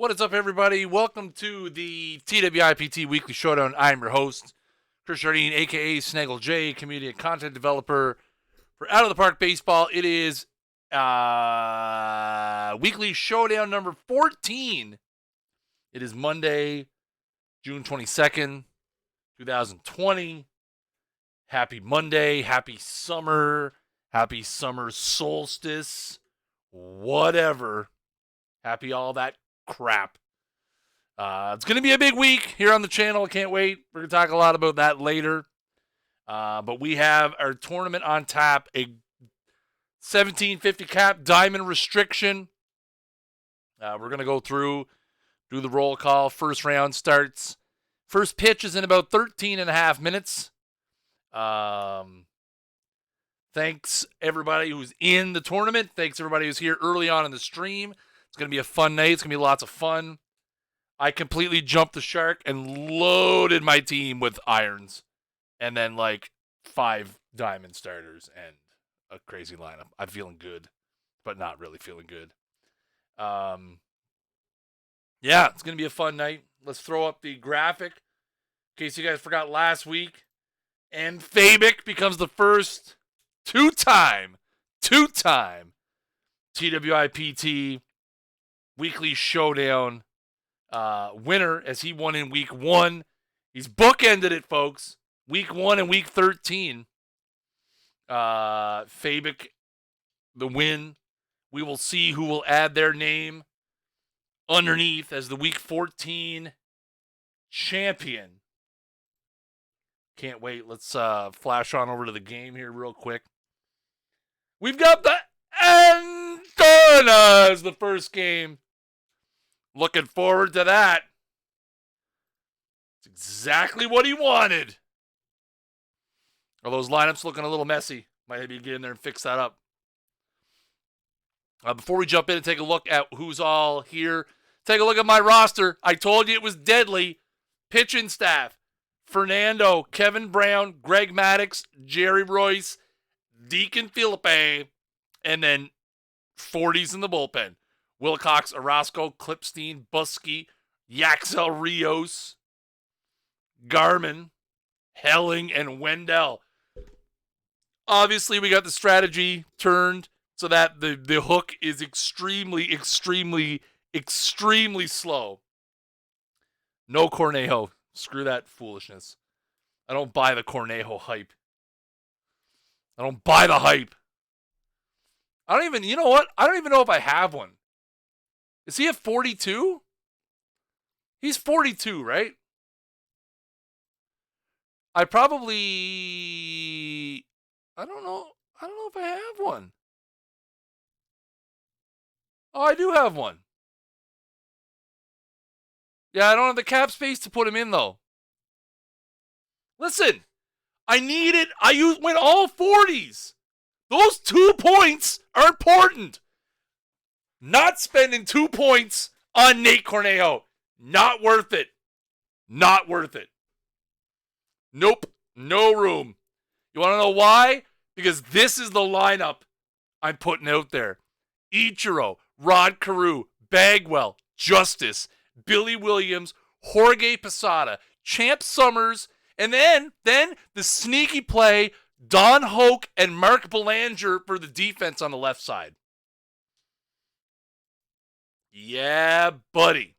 What is up, everybody? Welcome to the TWIPT Weekly Showdown. I'm your host, Chris Jardine, a.k.a. Snaggle J, community and content developer for Out of the Park Baseball. It is Weekly Showdown number 14. It is Monday, June 22nd, 2020. Happy Monday, happy summer solstice, whatever. Happy all that crap. It's going to be a big week here on the channel. I can't wait. We're going to talk a lot about that later. But we have our tournament on tap, a 1750 cap diamond restriction. We're going to go through, do the roll call. First round starts. First pitch is in about 13 and a half minutes. Thanks everybody who's in the tournament. Thanks everybody who's here early on in the stream. It's going to be a fun night. It's going to be lots of fun. I completely jumped the shark and loaded my team with irons. And then like 5 diamond starters and a crazy lineup. I'm feeling good, but not really feeling good. Yeah, it's going to be a fun night. Let's throw up the graphic in case you guys forgot last week. And Fabic becomes the first two-time TWIPT Weekly Showdown winner, as he won in week 1. He's bookended it, folks. Week 1 and week 13. Fabic, the win. We will see who will add their name underneath as the week 14 champion. Can't wait. Let's flash on over to the game here real quick. We've got the Antona as the first game. Looking forward to that. It's exactly what he wanted. Are those lineups looking a little messy? Might be get in there and fix that up. Before we jump in and take a look at who's all here, take a look at my roster. I told you it was deadly. Pitching staff: Fernando, Kevin Brown, Greg Maddux, Jerry Royce, Deacon Philippe, and then 40s in the bullpen. Wilcox, Orozco, Clipstein, Buskey, Yaxel Rios, Garmin, Helling, and Wendell. Obviously, we got the strategy turned so that the hook is extremely slow. No Cornejo. Screw that foolishness. I don't buy the Cornejo hype. I don't buy the hype. You know what? I don't even know if I have one. Is he at 42? He's 42, right? I don't know if I have one. Oh, I do have one. Yeah, I don't have the cap space to put him in, though. Listen, I went all 40s. Those 2 points are important. Not spending 2 points on Nate Cornejo. Not worth it. Not worth it. Nope. No room. You want to know why? Because this is the lineup I'm putting out there. Ichiro, Rod Carew, Bagwell, Justice, Billy Williams, Jorge Posada, Champ Summers, and then the sneaky play, Don Hoke and Mark Belanger for the defense on the left side. Yeah, buddy.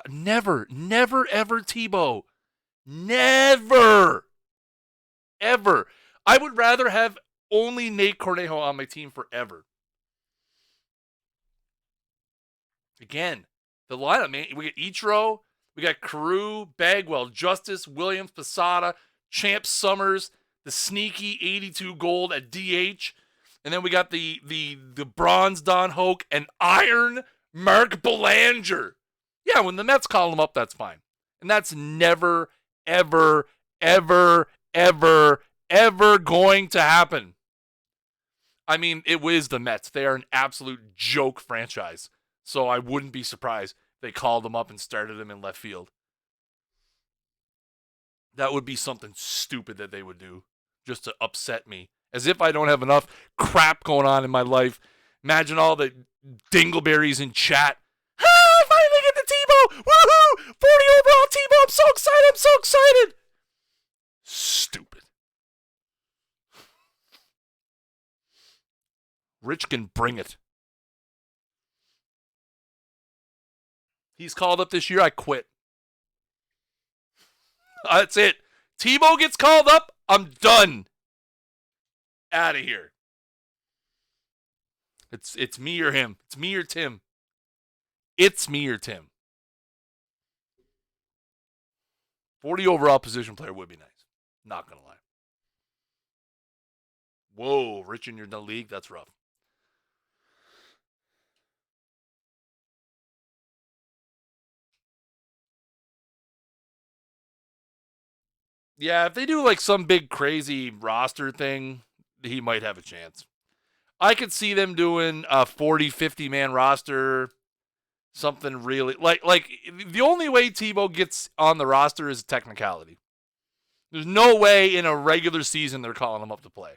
Never, ever Tebow. Never, ever. I would rather have only Nate Cornejo on my team forever. Again, the lineup, man. We got Ichiro, we got Carew, Bagwell, Justice, Williams, Posada, Champ Summers, the sneaky 82 gold at DH. And then we got the bronze Don Hoke and iron Mark Belanger. Yeah, when the Mets call him up, that's fine. And that's never, ever going to happen. I mean, it was the Mets. They are an absolute joke franchise. So I wouldn't be surprised if they called him up and started him in left field. That would be something stupid that they would do just to upset me. As if I don't have enough crap going on in my life Imagine all the dingleberries in chat. I finally get the Tebow! Woohoo! 40 overall Tebow! I'm so excited! I'm so excited! Stupid. Rich can bring it. He's called up this year. I quit. That's it. Tebow gets called up. I'm done. Out of here. It's me or him. It's me or Tim. It's me or Tim. 40 overall position player would be nice. Not going to lie. Whoa, Rich in the league? That's rough. Yeah, if they do like some big crazy roster thing, he might have a chance. I could see them doing a 40, 50-man roster, something really like the only way Tebow gets on the roster is technicality. There's no way in a regular season they're calling him up to play.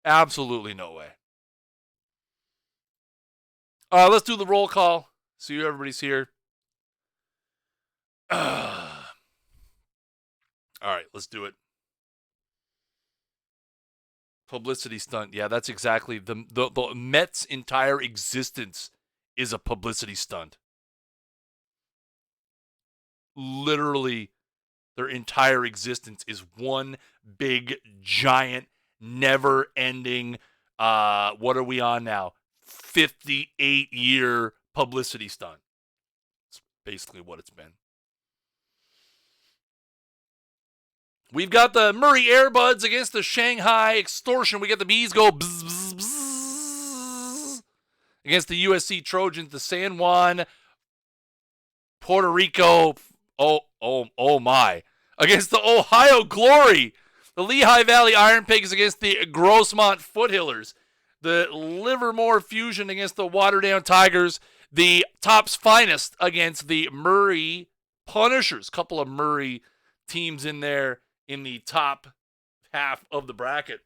Absolutely no way. Let's do the roll call. See everybody's here. All right, let's do it. Publicity stunt. Yeah, that's exactly the Mets' entire existence is a publicity stunt. Literally, their entire existence is one big, giant, never-ending, what are we on now? 58-year publicity stunt. It's basically what it's been. We've got the Murray Airbuds against the Shanghai Extortion. We got the Bees go bzz, bzz, bzz, against the USC Trojans. The San Juan, Puerto Rico, oh my, against the Ohio Glory. The Lehigh Valley Iron Pigs against the Grossmont Foothillers. The Livermore Fusion against the Waterdown Tigers. The Top's Finest against the Murray Punishers. Couple of Murray teams in there in the top half of the bracket.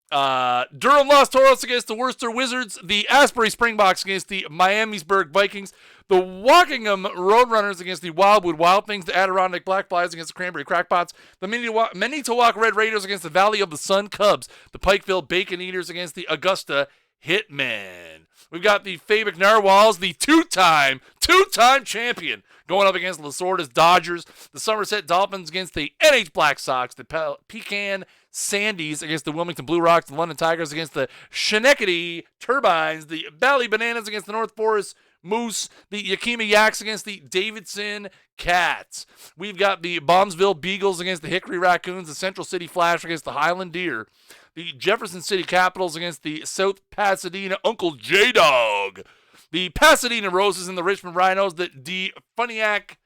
Durham Los Toros against the Worcester Wizards. The Asbury Springboks against the Miamisburg Vikings. The Wockingham Roadrunners against the Wildwood Wild Things. The Adirondack Black Flies against the Cranberry Crackpots. The Manitowoc Red Raiders against the Valley of the Sun Cubs. The Pikeville Bacon Eaters against the Augusta Hitmen. We've got the Fabic Narwhals, the two-time champion, going up against Lasorda's Dodgers. The Somerset Dolphins against the NH Black Sox. The Pecan Sandies against the Wilmington Blue Rocks. The London Tigers against the Schenectady Turbines. The Valley Bananas against the North Forest Moose. The Yakima Yaks against the Davidson Cats. We've got the Bombsville Beagles against the Hickory Raccoons. The Central City Flash against the Highland Deer. The Jefferson City Capitals against the South Pasadena Uncle J-Dog. The Pasadena Roses and the Richmond Rhinos. The Defuniak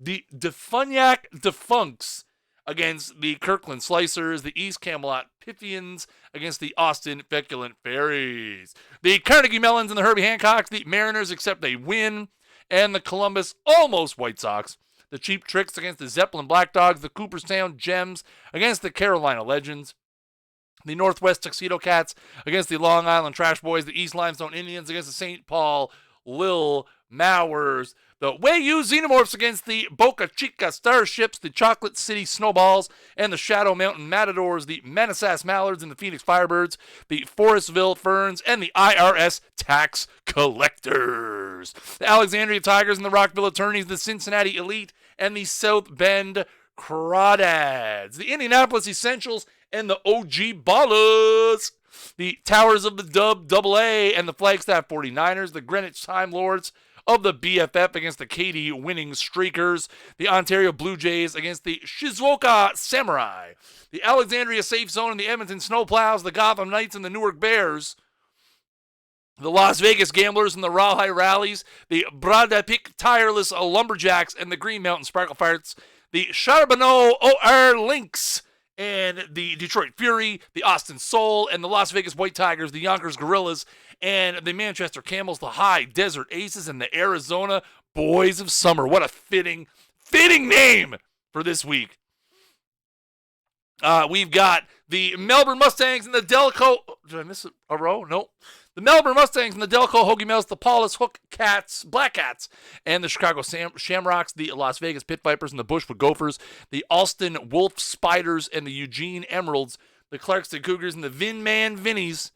Defunks against the Kirkland Slicers. The East Camelot Piffians against the Austin Feculent Fairies. The Carnegie Mellons and the Herbie Hancocks. The Mariners accept a win. And the Columbus Almost White Sox. The Cheap Tricks against the Zeppelin Black Dogs. The Cooperstown Gems against the Carolina Legends. The Northwest Tuxedo Cats against the Long Island Trash Boys. The East Limestone Indians against the St. Paul Lil Mowers. The Wayu Xenomorphs against the Boca Chica Starships. The Chocolate City Snowballs and the Shadow Mountain Matadors. The Manassas Mallards and the Phoenix Firebirds. The Forestville Ferns and the IRS Tax Collectors. The Alexandria Tigers and the Rockville Attorneys. The Cincinnati Elite and the South Bend Crawdads. The Indianapolis Essentials and the OG Ballers. The Towers of the Dub AA and the Flagstaff 49ers. The Greenwich Time Lords of the BFF against the Katy Winning Streakers. The Ontario Blue Jays against the Shizuoka Samurai. The Alexandria Safe Zone and the Edmonton Snowplows. The Gotham Knights and the Newark Bears. The Las Vegas Gamblers and the Rawhide Rallies. The Bradapik Tireless Lumberjacks and the Green Mountain Sparkle Farts. The Charbonneau OR Lynx and the Detroit Fury, the Austin Soul, and the Las Vegas White Tigers, the Yonkers Gorillas, and the Manchester Camels, the High Desert Aces, and the Arizona Boys of Summer. What a fitting name for this week. We've got The Melbourne Mustangs and the Delco. Did I miss a row? No. The Melbourne Mustangs and the Delco Hoagie Mills, the Paulus Hook Cats, Black Cats, and the Chicago Shamrocks, the Las Vegas Pit Vipers and the Bushwood Gophers, the Alston Wolf Spiders and the Eugene Emeralds, the Clarkston Cougars and the Vinman Vinnies,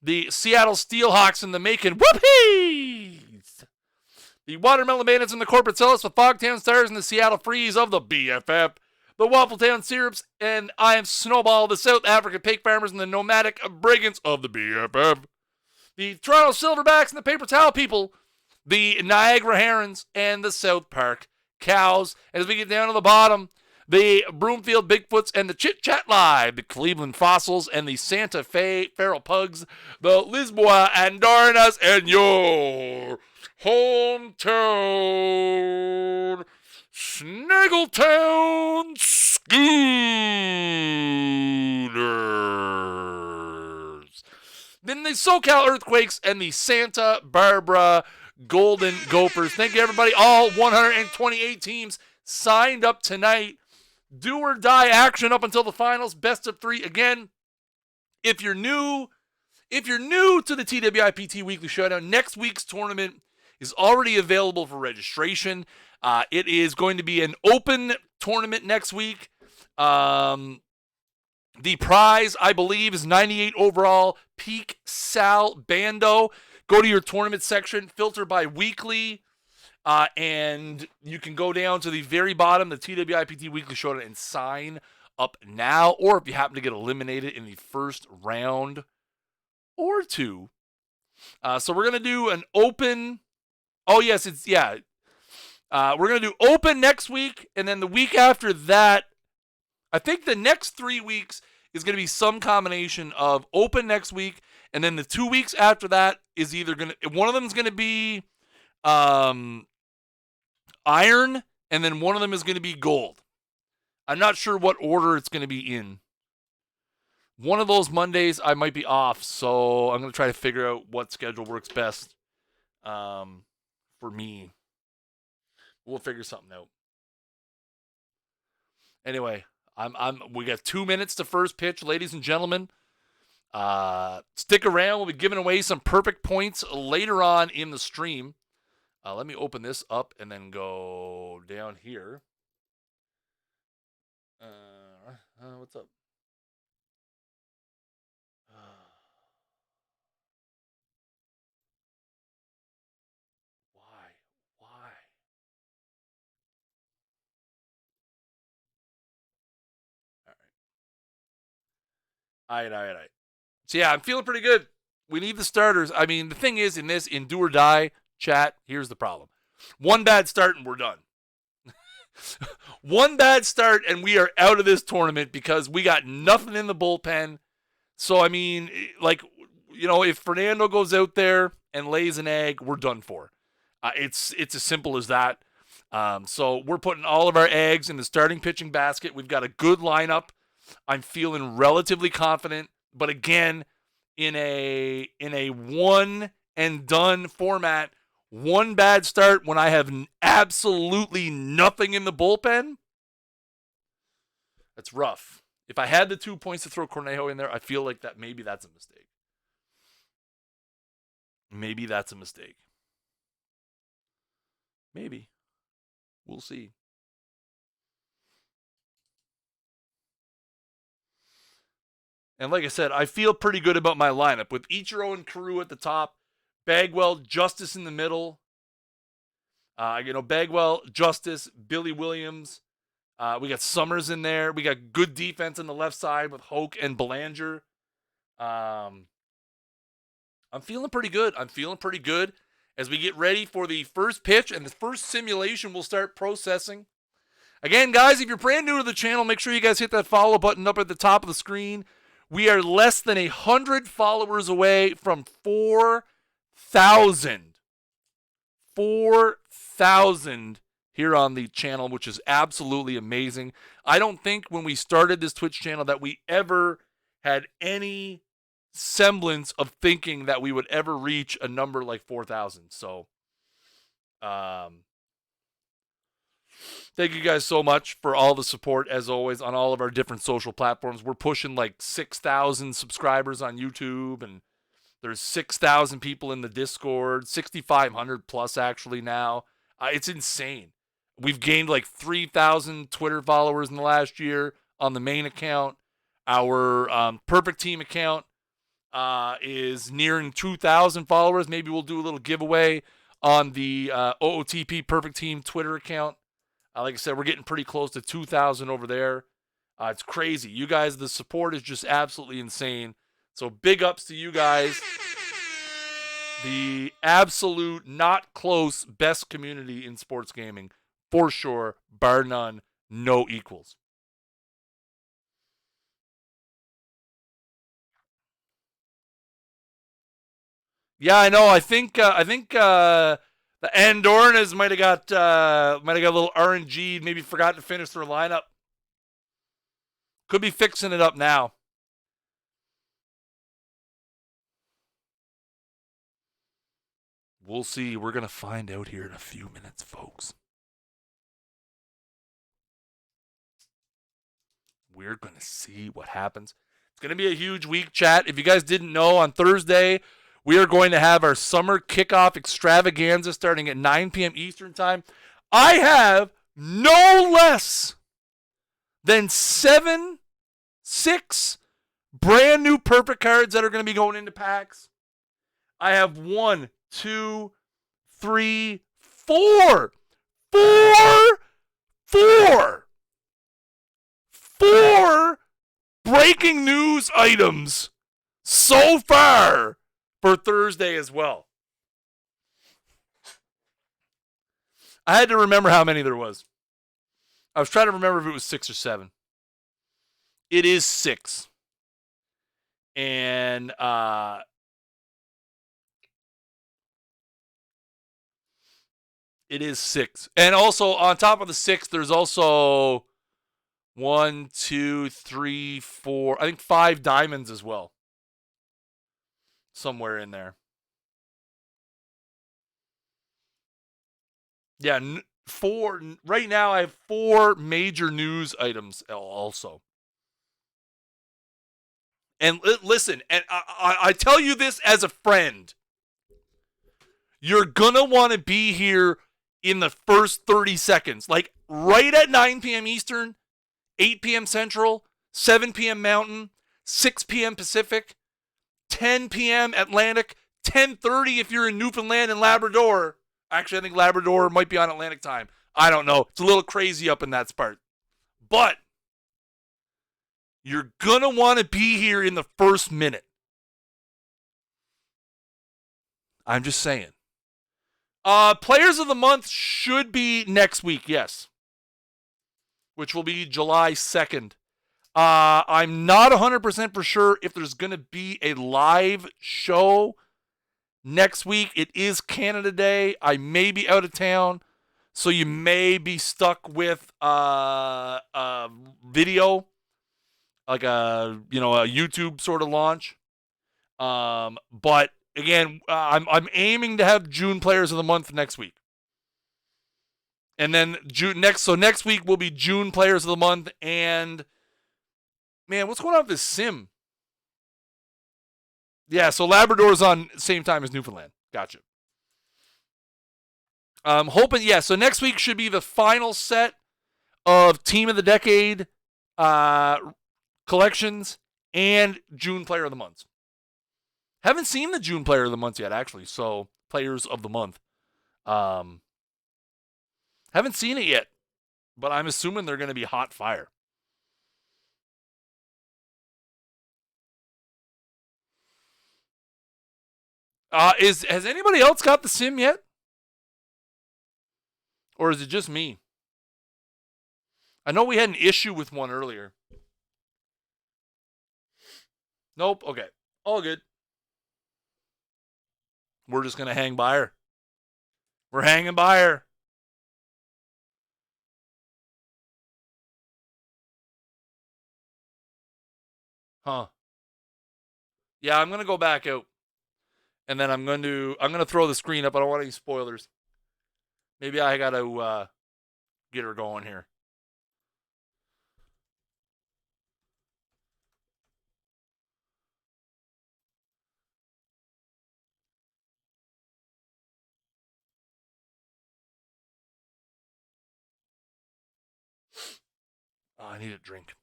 the Seattle Steelhawks and the Macon Whoopies, the Watermelon Bandits and the Corporate Zealots, the Fogtown Stars and the Seattle Freeze of the BFF, the Waffletown Syrups, and I am Snowball, the South African Pig Farmers and the Nomadic Brigands of the BFF. The Toronto Silverbacks and the Paper Towel People, the Niagara Herons, and the South Park Cows. As we get down to the bottom, the Broomfield Bigfoots and the Chit Chat Live, the Cleveland Fossils and the Santa Fe Feral Pugs, the Lisboa Andornas, and your hometown Snaggletown Schooners. Then the SoCal Earthquakes and the Santa Barbara Golden Gophers. Thank you, everybody. All 128 teams signed up tonight. Do or die action up until the finals. Best of 3. Again, if you're new to the TWIPT Weekly Showdown, next week's tournament is already available for registration. It is going to be an open tournament next week. The prize, I believe, is 98 overall Peak Sal Bando. Go to your tournament section, filter by weekly, and you can go down to the very bottom, the TWIPT Weekly Showdown, and sign up now. Or if you happen to get eliminated in the first round or two. So we're going to do an open. Oh, yes, we're going to do open next week, and then the week after that, I think the next 3 weeks is going to be some combination of open next week, and then the 2 weeks after that is either going to, one of them is going to be iron, and then one of them is going to be gold. I'm not sure what order it's going to be in. One of those Mondays I might be off, so I'm going to try to figure out what schedule works best for me. We'll figure something out. Anyway, we got 2 minutes to first pitch, ladies and gentlemen. Stick around. We'll be giving away some perfect points later on in the stream. Let me open this up and then go down here. What's up? Why? All right. So, yeah, I'm feeling pretty good. We need the starters. I mean, the thing is, in do or die chat, here's the problem. One bad start and we're done. One bad start and we are out of this tournament because we got nothing in the bullpen. So, I mean, like, if Fernando goes out there and lays an egg, we're done for. It's as simple as that. So we're putting all of our eggs in the starting pitching basket. We've got a good lineup. I'm feeling relatively confident, but again, in a one and done format, one bad start when I have absolutely nothing in the bullpen, that's rough. If I had the 2 points to throw Cornejo in there, I feel like that maybe that's a mistake. Maybe. We'll see. And like I said, I feel pretty good about my lineup with Ichiro and Carew at the top, Bagwell, Justice in the middle. Bagwell, Justice, Billy Williams. We got Summers in there. We got good defense on the left side with Hoke and Belanger. I'm feeling pretty good. As we get ready for the first pitch and the first simulation we'll start processing. Again, guys, if you're brand new to the channel, make sure you guys hit that follow button up at the top of the screen. We are less than 100 followers away from 4,000. 4,000 here on the channel, which is absolutely amazing. I don't think when we started this Twitch channel that we ever had any semblance of thinking that we would ever reach a number like 4,000. So, Thank you guys so much for all the support, as always, on all of our different social platforms. We're pushing like 6,000 subscribers on YouTube, and there's 6,000 people in the Discord, 6,500 plus actually now. It's insane. We've gained like 3,000 Twitter followers in the last year on the main account. Our Perfect Team account is nearing 2,000 followers. Maybe we'll do a little giveaway on the OOTP Perfect Team Twitter account. Like I said, we're getting pretty close to 2,000 over there. It's crazy. You guys, the support is just absolutely insane. So big ups to you guys. The absolute, not close, best community in sports gaming. For sure, bar none, no equals. Yeah, I know. I think the Andornas might have got a little RNG. Maybe forgot to finish their lineup. Could be fixing it up now. We'll see. We're gonna find out here in a few minutes, folks. We're gonna see what happens. It's gonna be a huge week, chat. If you guys didn't know, on Thursday we are going to have our summer kickoff extravaganza starting at 9 p.m. Eastern time. I have no less than 6 brand new perfect cards that are going to be going into packs. I have 1, 2, 3, 4 breaking news items so far for Thursday as well. I had to remember how many there was. I was trying to remember if it was 6 or 7. It is 6. And it is 6. And also on top of the 6, there's also 1, 2, 3, 4, I think 5 diamonds as well. Somewhere in there. Yeah, 4. Right now I have 4 major news items also. And listen, and I tell you this as a friend. You're going to want to be here in the first 30 seconds. Like right at 9 p.m. Eastern, 8 p.m. Central, 7 p.m. Mountain, 6 p.m. Pacific, 10 p.m. Atlantic, 10:30 if you're in Newfoundland and Labrador. Actually, I think Labrador might be on Atlantic time. I don't know. It's a little crazy up in that part. But you're going to want to be here in the first minute. I'm just saying. Players of the month should be next week, yes. Which will be July 2nd. I'm not 100% for sure if there's going to be a live show next week. It is Canada Day. I may be out of town, so you may be stuck with a video, like a YouTube sort of launch. But again, I'm aiming to have June Players of the Month next week. And then next week will be June Players of the Month. And man, what's going on with this sim? Yeah, so Labrador's on same time as Newfoundland. Gotcha. Hoping, yeah, so next week should be the final set of Team of the Decade collections and June Player of the Month. Haven't seen the June Player of the Month yet, actually. So, Players of the Month. Haven't seen it yet, but I'm assuming they're going to be hot fire. Has anybody else got the sim yet? Or is it just me? I know we had an issue with one earlier. Nope. Okay. All good. We're just going to hang by her. We're hanging by her. Huh. Yeah, I'm going to go back out. And then I'm going to throw the screen up. I don't want any spoilers. Maybe I got to get her going here. Oh, I need a drink.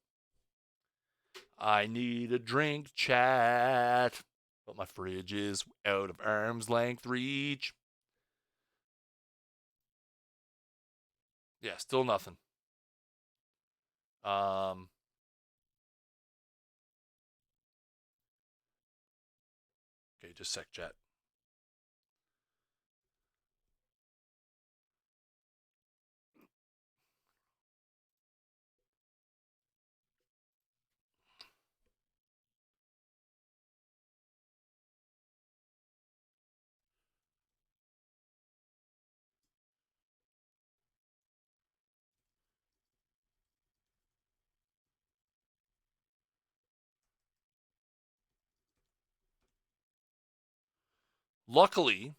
I need a drink, chat. But my fridge is out of arm's length reach. Yeah, still nothing. Okay, just sec, chat. Luckily,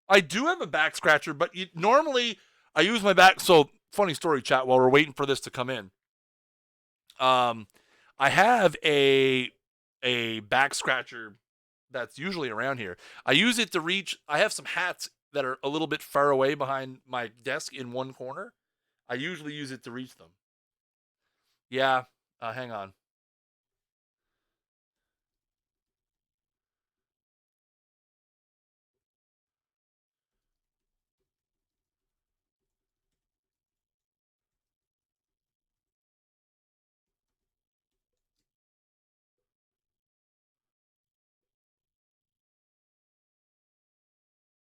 I do have a back scratcher, but normally I use my back. So, funny story, chat, while we're waiting for this to come in. I have a back scratcher that's usually around here. I use it to reach. I have some hats that are a little bit far away behind my desk in one corner. I usually use it to reach them. Yeah, hang on.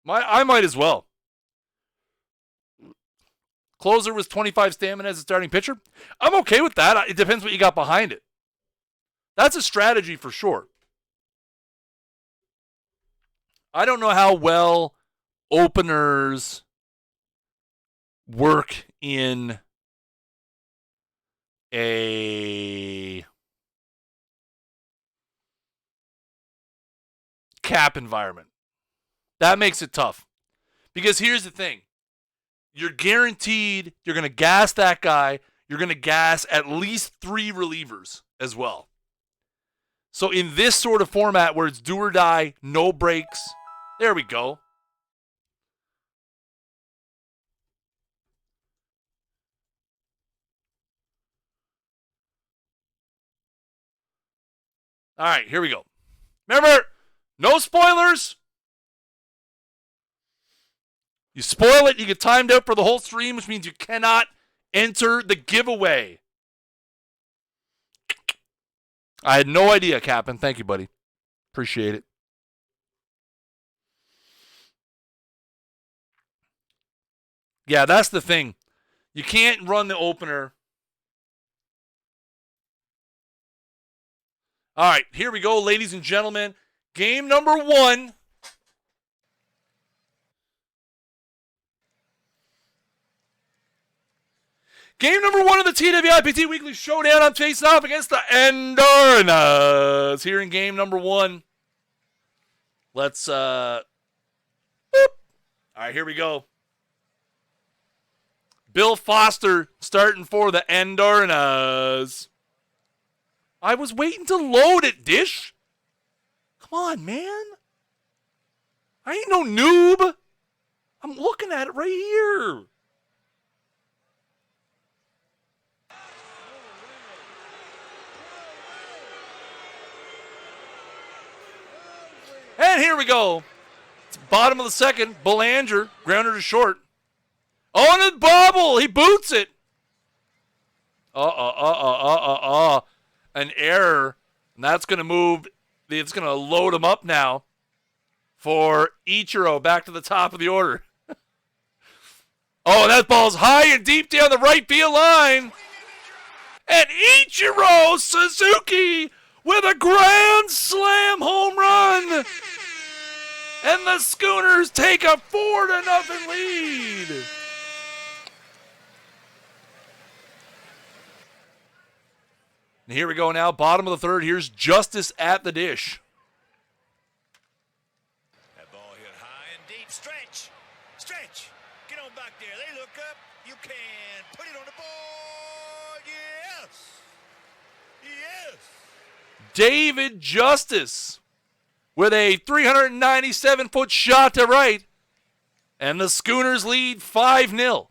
I might as well. Closer was 25 stamina as a starting pitcher. I'm okay with that. It depends what you got behind it. That's a strategy for sure. I don't know how well openers work in a cap environment. That makes it tough. Because here's the thing. You're guaranteed you're going to gas that guy. You're going to gas at least 3 relievers as well. So in this sort of format where it's do or die, no breaks, there we go. All right, here we go. Remember, no spoilers. You spoil it, you get timed out for the whole stream, which means you cannot enter the giveaway. I had no idea, Captain. Thank you, buddy. Appreciate it. Yeah, that's the thing. You can't run the opener. All right, here we go, ladies and gentlemen. Game number 1. Game number 1 of the TWIPT Weekly Showdown. I'm facing off against the Endurnas here in game number 1. Let's, boop. All right, here we go. Bill Foster starting for the Endurnas. I was waiting to load it, Dish. Come on, man. I ain't no noob. I'm looking at it right here. And here we go. It's bottom of the second. Belanger, grounder to short. Oh, and a bobble. He boots it. An error. And that's going to move. It's going to load him up now for Ichiro back to the top of the order. Oh, that ball's high and deep down the right field line. And Ichiro Suzuki with a grand slam home run. And the Schooners take a 4-0 lead. And here we go now, bottom of the third. Here's Justice at the dish. That ball hit high and deep. Stretch. Get on back there. can put it on the board. Yes. Yes. David Justice with a 397-foot shot to right. And the Schooners lead 5-0.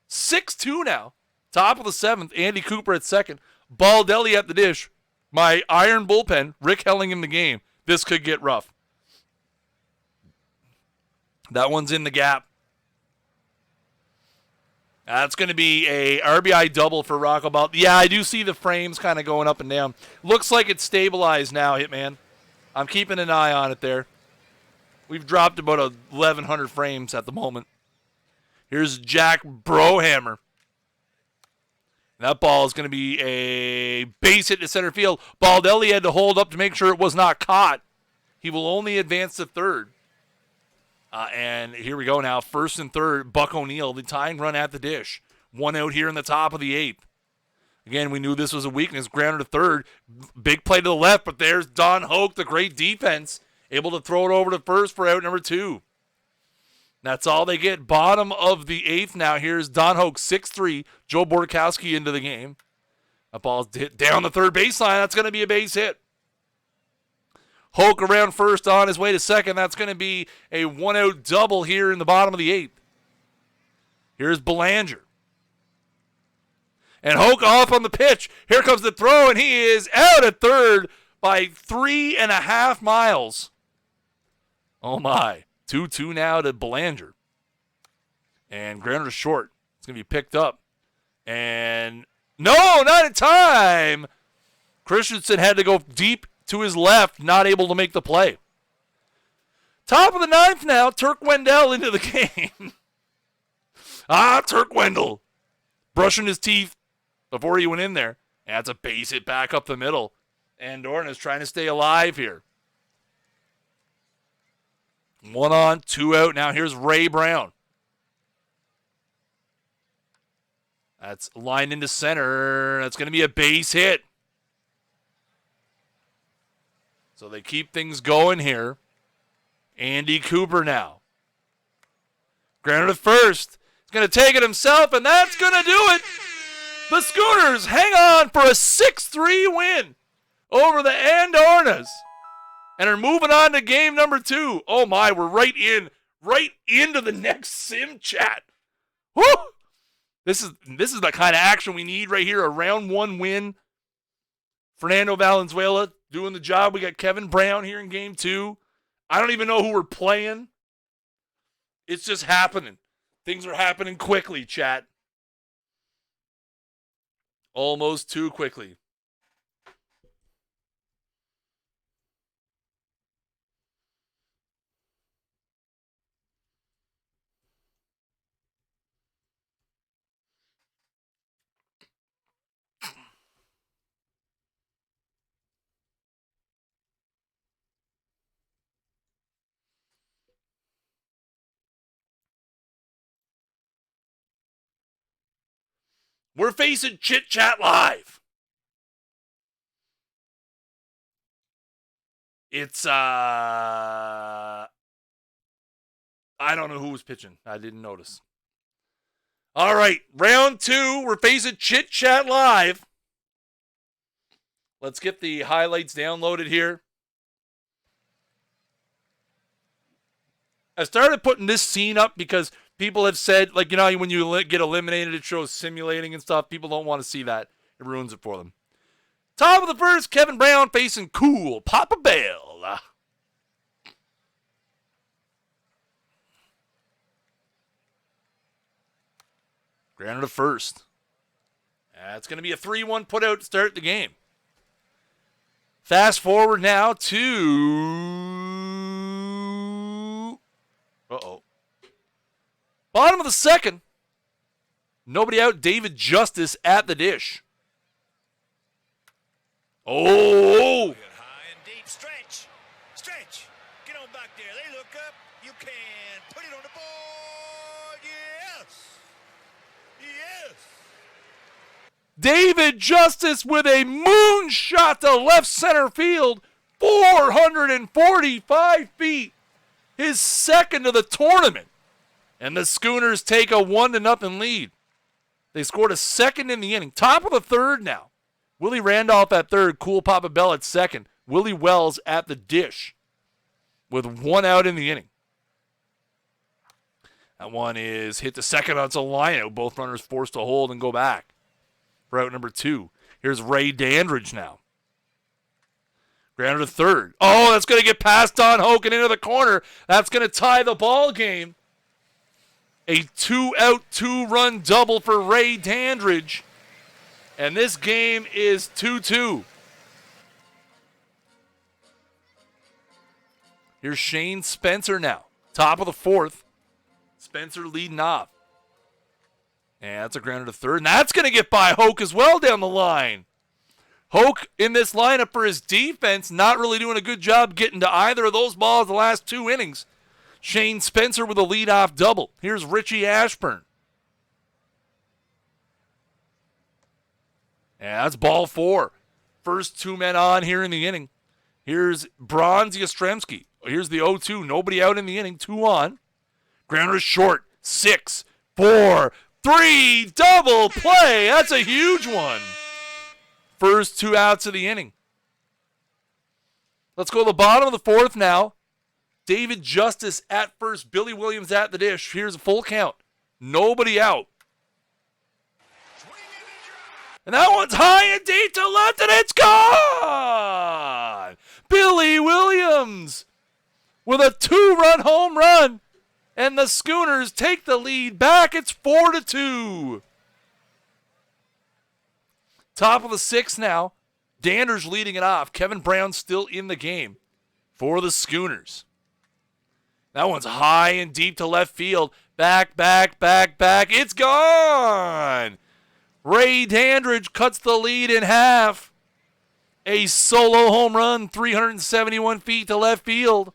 6-2 now. Top of the 7th. Andy Cooper at second. Baldelli at the dish. My iron bullpen. Rick Helling in the game. This could get rough. That one's in the gap. That's going to be a RBI double for Rocco Ball. Yeah, I do see the frames kind of going up and down. Looks like it's stabilized now, Hitman. I'm keeping an eye on it there. We've dropped about 1,100 frames at the moment. Here's Jack Brohamer. That ball is going to be a base hit to center field. Baldelli had to hold up to make sure it was not caught. He will only advance to third. And here we go now. First and third, Buck O'Neill, the tying run at the dish. 1 out here in the top of the 8th. Again, we knew this was a weakness. Grounded to third. Big play to the left, but there's Don Hoke, the great defense, able to throw it over to first for out number 2. That's all they get. Bottom of the 8th now. Here's Don Hoke, 6'3". Joe Borkowski into the game. That ball's hit down the third baseline. That's going to be a base hit. Hoke around first on his way to second. That's going to be a 1-out double here in the bottom of the 8th. Here's Belanger. And Hoke off on the pitch. Here comes the throw, and he is out at third by 3.5 miles. Oh, my. 2-2 now to Belanger. And grounder short. It's going to be picked up. And no, not in time. Christensen had to go deep to his left, not able to make the play. Top of the 9th now, Turk Wendell into the game. Turk Wendell. Brushing his teeth before he went in there. And that's a base hit back up the middle. And Dorn is trying to stay alive here. 1 on, 2 out. Now here's Ray Brown. That's lined into center. That's going to be a base hit. So they keep things going here. Andy Cooper now. Grounded to first. He's going to take it himself, and that's going to do it. The Schooners hang on for a 6-3 win over the Andornas and are moving on to game number 2. Oh, my, we're right into the next sim chat. Woo! This is the kind of action we need right here, a round 1 win. Fernando Valenzuela doing the job. We got Kevin Brown here in game 2. I don't even know who we're playing. It's just happening. Things are happening quickly, chat. Almost too quickly. We're facing Chit Chat Live. It's, I don't know who was pitching. I didn't notice. All right, round 2. We're facing Chit Chat Live. Let's get the highlights downloaded here. I started putting this scene up because people have said, like, you know, when you get eliminated, it shows simulating and stuff. People don't want to see that. It ruins it for them. Top of the first, Kevin Brown facing cool Papa Bell. Grounded to first. That's going to be a 3-1 put out to start the game. Fast forward now to... Bottom of the 2nd. Nobody out. David Justice at the dish. Oh! High and deep. Stretch. Stretch. Get on back there. They look up. You can put it on the board. Yes. Yes. David Justice with a moonshot to left center field. 445 feet. His second of the tournament. And the Schooners take a 1-0 lead. They scored a second in the inning. Top of the third now. Willie Randolph at third. Cool Papa Bell at second. Willie Wells at the dish with one out in the inning. That one is hit to second. That's a line out. Both runners forced to hold and go back for out number 2. Here's Ray Dandridge now. Grounder to third. Oh, that's going to get past Don Hogan into the corner. That's going to tie the ball game. A 2-out, 2-run double for Ray Dandridge. And this game is 2-2. Here's Shane Spencer now. Top of the fourth. Spencer leading off. And that's a grounder to third. And that's going to get by Hoke as well down the line. Hoke in this lineup for his defense, not really doing a good job getting to either of those balls the last 2 innings. Shane Spencer with a leadoff double. Here's Richie Ashburn. And that's ball 4. First 2 men on here in the inning. Here's Bronz Yastrzemski. Here's the 0-2. Nobody out in the inning. 2 on. Grounder short. 6, 4, 3. Double play. That's a huge one. First 2 outs of the inning. Let's go to the bottom of the fourth now. David Justice at first. Billy Williams at the dish. Here's a full count. Nobody out. And that one's high and deep to left, and it's gone! Billy Williams with a 2-run home run. And the Schooners take the lead back. It's 4-2. Top of the 6th now. Dandridge leading it off. Kevin Brown still in the game for the Schooners. That one's high and deep to left field. Back. It's gone! Ray Dandridge cuts the lead in half. A solo home run, 371 feet to left field.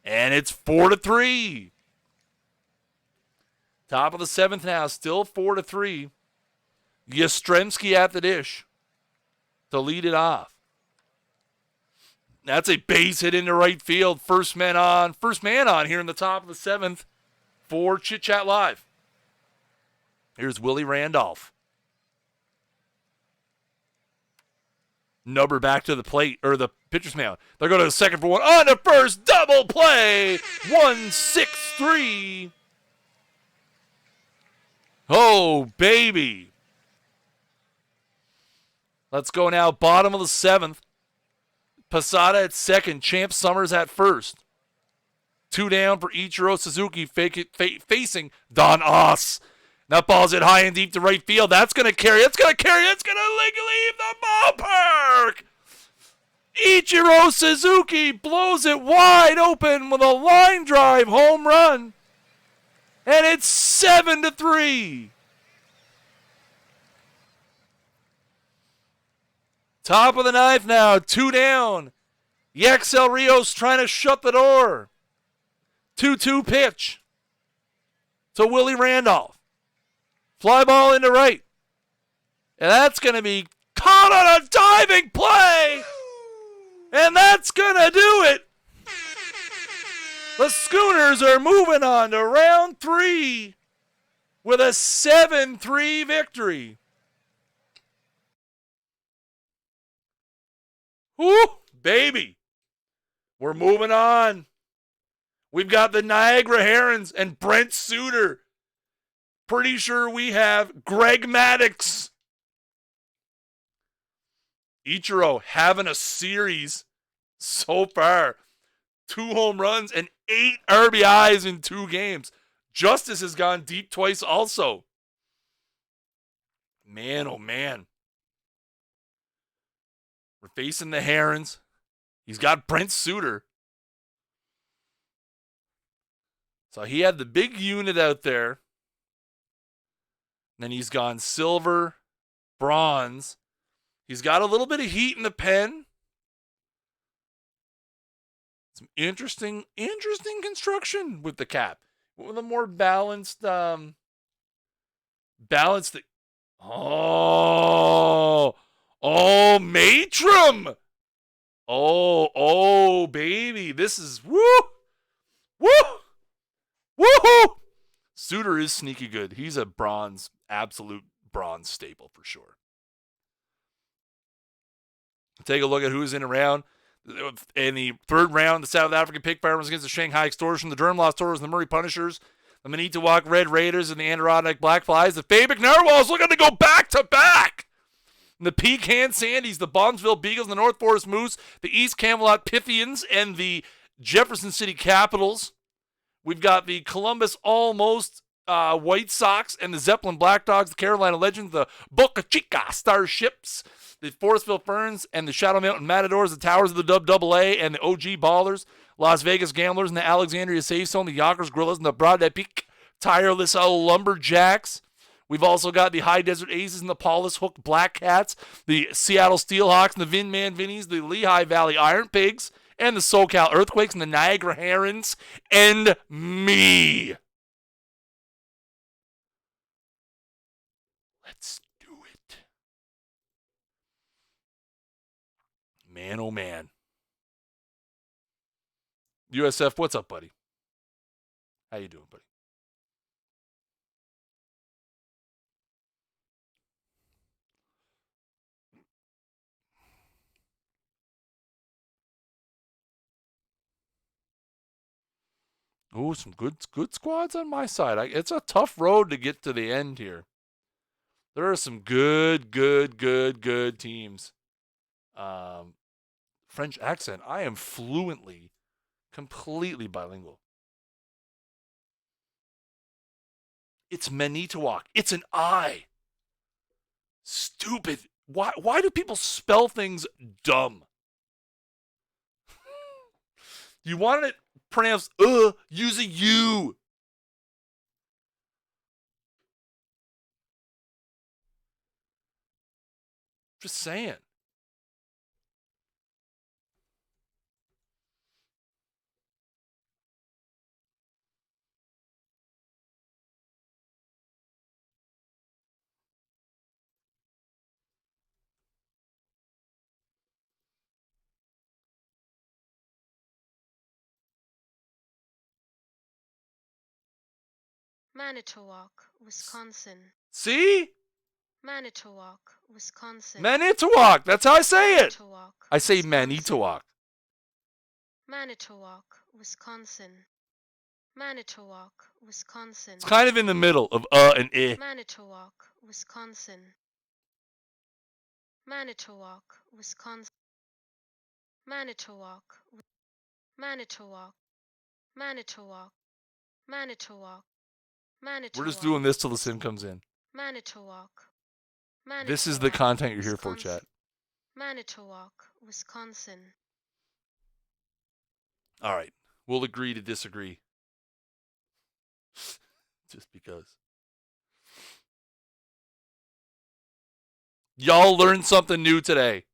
And it's 4-3. Top of the 7th now, still 4-3. Yastrzemski at the dish to lead it off. That's a base hit into right field. First man on here in the top of the 7th for Chit Chat Live. Here's Willie Randolph. Nubber back to the plate, or the pitcher's mound. They're going to the second for one. On to first, double play. 1-6-3. Oh, baby. Let's go now, bottom of the 7th. Posada at second, Champ Summers at first. 2 down for Ichiro Suzuki facing Don Oss. That ball's hit high and deep to right field. That's going to carry. It's going to leave the ballpark. Ichiro Suzuki blows it wide open with a line drive home run. And it's 7-3. Top of the 9th now, 2 down. Yaxel Rios trying to shut the door. 2-2 pitch to Willie Randolph. Fly ball into right. And that's going to be caught on a diving play. And that's going to do it. The Schooners are moving on to round 3 with a 7-3 victory. Woo, baby. We're moving on. We've got the Niagara Herons and Brent Suter. Pretty sure we have Greg Maddux. Ichiro having a series so far. 2 home runs and 8 RBIs in 2 games. Justice has gone deep twice also. Man, oh man. We're facing the Herons. He's got Brent Suter. So he had the big unit out there. Then he's gone silver, bronze. He's got a little bit of heat in the pen. Some interesting construction with the cap. With a more balanced, Oh, Matrum. Oh, baby. This is, woo. Suter is sneaky good. He's a bronze, absolute bronze staple for sure. Take a look at who's in a round. In the third round, the South African Pig Farmers against the Shanghai Extortion, the Durham Lost Toros, and the Murray Punishers, the Manitowoc Red Raiders, and the Adirondack Black Flies. The Fabic Narwhals looking to go back-to-back. And the Pecan Sandies, the Bondsville Beagles, and the North Forest Moose, the East Camelot Pythians, and the Jefferson City Capitals. We've got the Columbus Almost White Sox and the Zeppelin Black Dogs, the Carolina Legends, the Boca Chica Starships, the Forestville Ferns, and the Shadow Mountain Matadors, the Towers of the WAA, and the OG Ballers, Las Vegas Gamblers, and the Alexandria Safe Zone, the Yonkers Gorillas, and the Broad Peak Tireless Lumberjacks. We've also got the High Desert Aces and the Paulus Hook Black Cats, the Seattle Steelhawks, and the Vin Man Vinnies, the Lehigh Valley Iron Pigs, and the SoCal Earthquakes, and the Niagara Herons, and me. Let's do it. Man, oh man. USF, what's up, buddy? How you doing, buddy? Oh, some good squads on my side. It's a tough road to get to the end here. There are some good teams. French accent. I am fluently, completely bilingual. It's Manitowoc. It's an I. Stupid. Why do people spell things dumb? You want it pronounced use a U. Just saying. Manitowoc, Wisconsin. See? Manitowoc, Wisconsin. Manitowoc. That's how I say it. Manitowoc, I say Wisconsin. Manitowoc. Manitowoc, Wisconsin. Manitowoc, Wisconsin. It's kind of in the middle of and I. Manitowoc, Wisconsin. Manitowoc, Wisconsin. Manitowoc. Manitowoc. Manitowoc. Manitowoc. Manitowoc. We're just doing this till the sim comes in. Manitowoc. This is the content you're here for, Wisconsin. chat. Manitowoc, Wisconsin. All right. We'll agree to disagree. Just because. Y'all learned something new today.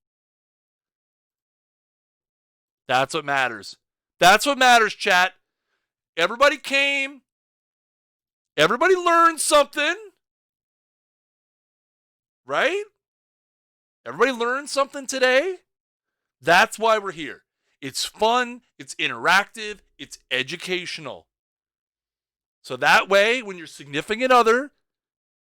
That's what matters. That's what matters, chat. Everybody came. Everybody learned something. Right? Everybody learned something today. That's why we're here. It's fun. It's interactive. It's educational. So that way, when your significant other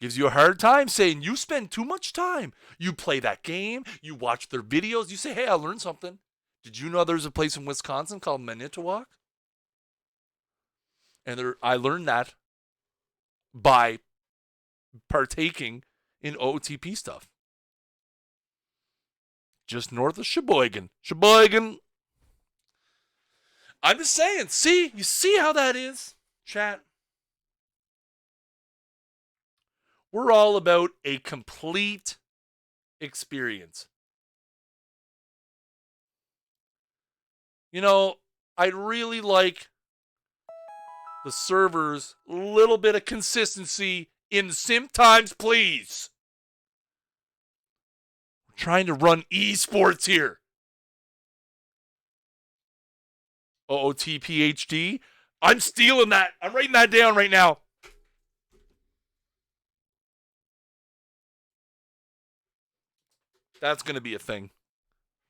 gives you a hard time saying you spend too much time, you play that game, you watch their videos, you say, hey, I learned something. Did you know there's a place in Wisconsin called Manitowoc? And I learned that by partaking in OOTP stuff. Just north of Sheboygan. Sheboygan. I'm just saying, see? You see how that is, chat? We're all about a complete experience. You know, I'd really like the servers a little bit of consistency in sim times, please. We're trying to run esports here. OOTP HD. I'm stealing that. I'm writing that down right now. That's going to be a thing.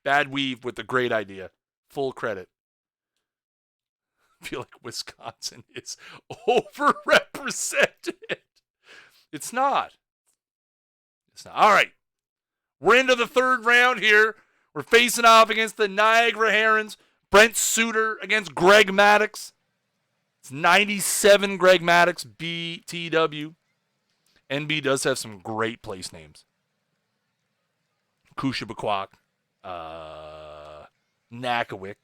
Bad Weave with a great idea. Full credit. I feel like Wisconsin is overrepresented. It's not. All right. We're into the third round here. We're facing off against the Niagara Herons. Brent Suter against Greg Maddox. It's 97 Greg Maddox, BTW. NB does have some great place names. Kushabaquak, Nakawik,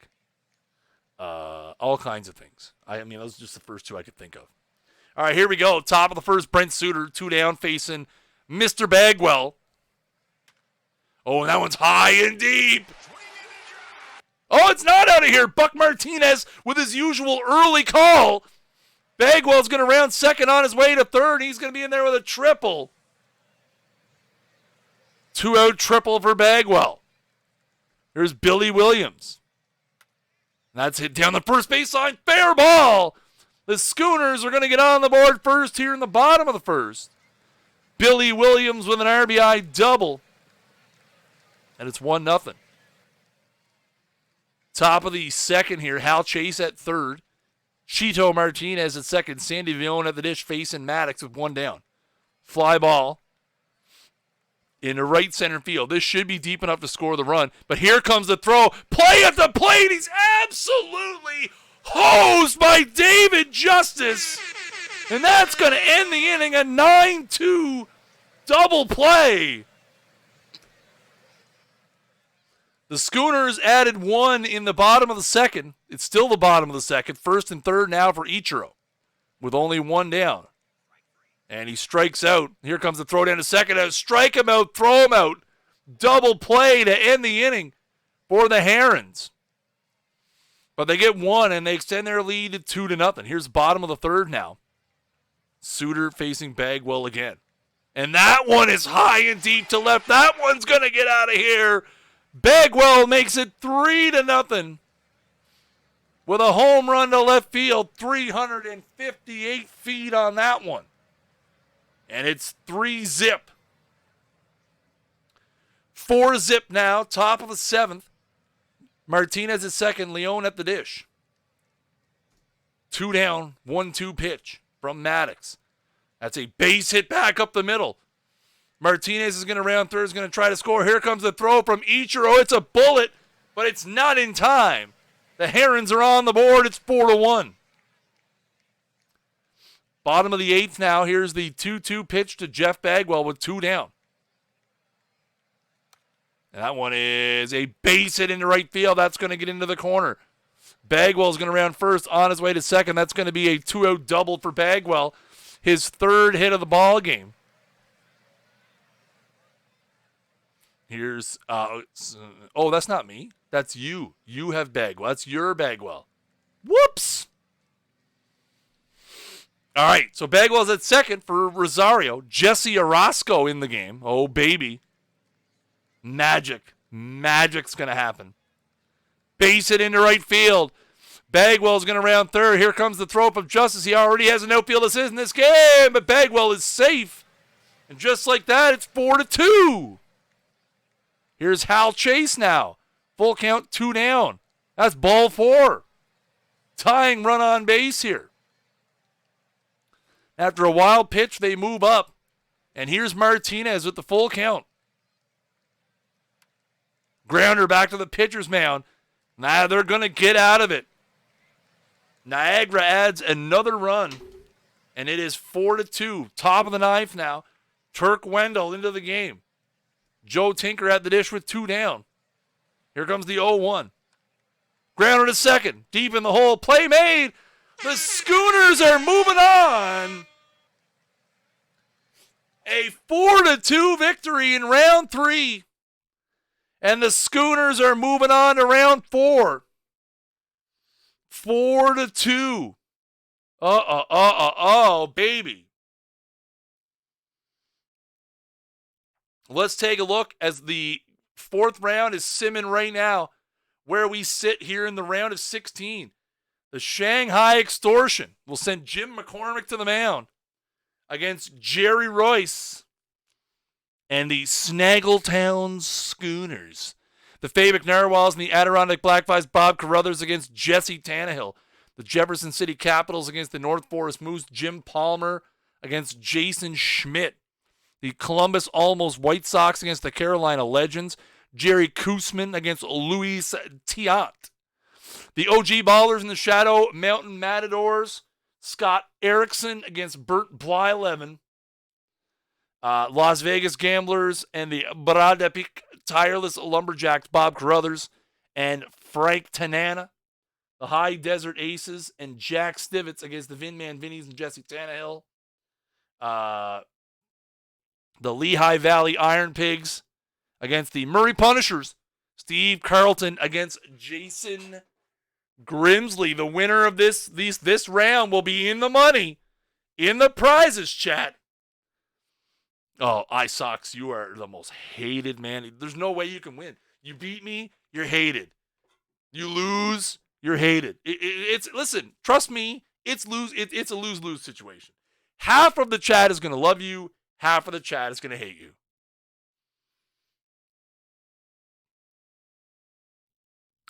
all kinds of things. I mean, those are just the first two I could think of. All right, here we go. Top of the first, Brent Suter, 2 down, facing Mr. Bagwell. Oh, and that one's high and deep. Oh, it's not out of here. Buck Martinez with his usual early call. Bagwell's going to round second on his way to third. He's going to be in there with a triple. 2-out triple for Bagwell. There's Billy Williams. That's hit down the first baseline. Fair ball. The Schooners are going to get on the board first here in the bottom of the first. Billy Williams with an RBI double. And it's 1-0. Top of the second here, Hal Chase at third. Chito Martinez at second. Sandy Villon at the dish facing Maddox with 1 down. Fly ball into right center field. This should be deep enough to score the run. But here comes the throw. Play at the plate. He's absolutely hosed by David Justice. And that's going to end the inning. A 9-2 double play. The Schooners added 1 in the bottom of the second. It's still the bottom of the second. First and third now for Ichiro with only 1 down. And he strikes out. Here comes the throw down to second. Strike him out, throw him out. Double play to end the inning for the Herons. But they get 1 and they extend their lead to 2-0. Here's bottom of the third now. Suter facing Bagwell again. And that one is high and deep to left. That one's going to get out of here. Bagwell makes it 3-0 with a home run to left field, 358 feet on that one. And it's 3-zip. 4-zip now, top of the seventh. Martinez at second, Leone at the dish. 2 down, 1-2 pitch from Maddox. That's a base hit back up the middle. Martinez is going to round third, is going to try to score. Here comes the throw from Ichiro. It's a bullet, but it's not in time. The Herons are on the board. It's 4-1. Bottom of the eighth now. Here's the 2-2 pitch to Jeff Bagwell with 2 down. And that one is a base hit into right field. That's going to get into the corner. Bagwell's going to round first on his way to second. That's going to be a 2-out double for Bagwell. His 3rd hit of the ball game. Here's, oh, that's not me. That's you. You have Bagwell. That's your Bagwell. Whoops. All right, so Bagwell's at second for Rosario. Jesse Orozco in the game. Oh, baby. Magic. Magic's going to happen. Base it into right field. Bagwell's going to round third. Here comes the throw from Justice. He already has an outfield assist in this game, but Bagwell is safe. And just like that, it's 4-2. Here's Hal Chase now. Full count, 2 down. That's ball 4. Tying run on base here. After a wild pitch, they move up. And here's Martinez with the full count. Grounder back to the pitcher's mound. Now they're going to get out of it. Niagara adds another run. And it is 4-2. Top of the ninth now. Turk Wendell into the game. Joe Tinker at the dish with 2 down. Here comes the 0-1. Grounder to second. Deep in the hole. Play made. The Schooners are moving on. A 4-2 victory in round 3. And the Schooners are moving on to round 4. 4-2. Baby. Let's take a look as the 4th round is simming right now, where we sit here in the round of 16. The Shanghai Extortion will send Jim McCormick to the mound against Jerry Royce and the Snaggletown Schooners. The Fabic Narwhals and the Adirondack Blackflies, Bob Carruthers against Jesse Tannehill. The Jefferson City Capitals against the North Forest Moose. Jim Palmer against Jason Schmidt. The Columbus Almost White Sox against the Carolina Legends. Jerry Koosman against Luis Tiant. The OG Ballers in the Shadow Mountain Matadors. Scott Erickson against Bert Blyleven. Las Vegas Gamblers and the Bradepik Tireless Lumberjacks, Bob Carruthers and Frank Tanana. The High Desert Aces and Jack Stivitz against the Vinman Vinnies and Jesse Tannehill. The Lehigh Valley Iron Pigs against the Murray Punishers. Steve Carlton against Jason Grimsley. The winner of this round will be in the money, in the prizes, chat. Oh, iSox, you are the most hated man. There's no way you can win. You beat me, you're hated. You lose, you're hated. Listen, trust me, it's a lose-lose situation. Half of the chat is going to love you, half of the chat is going to hate you.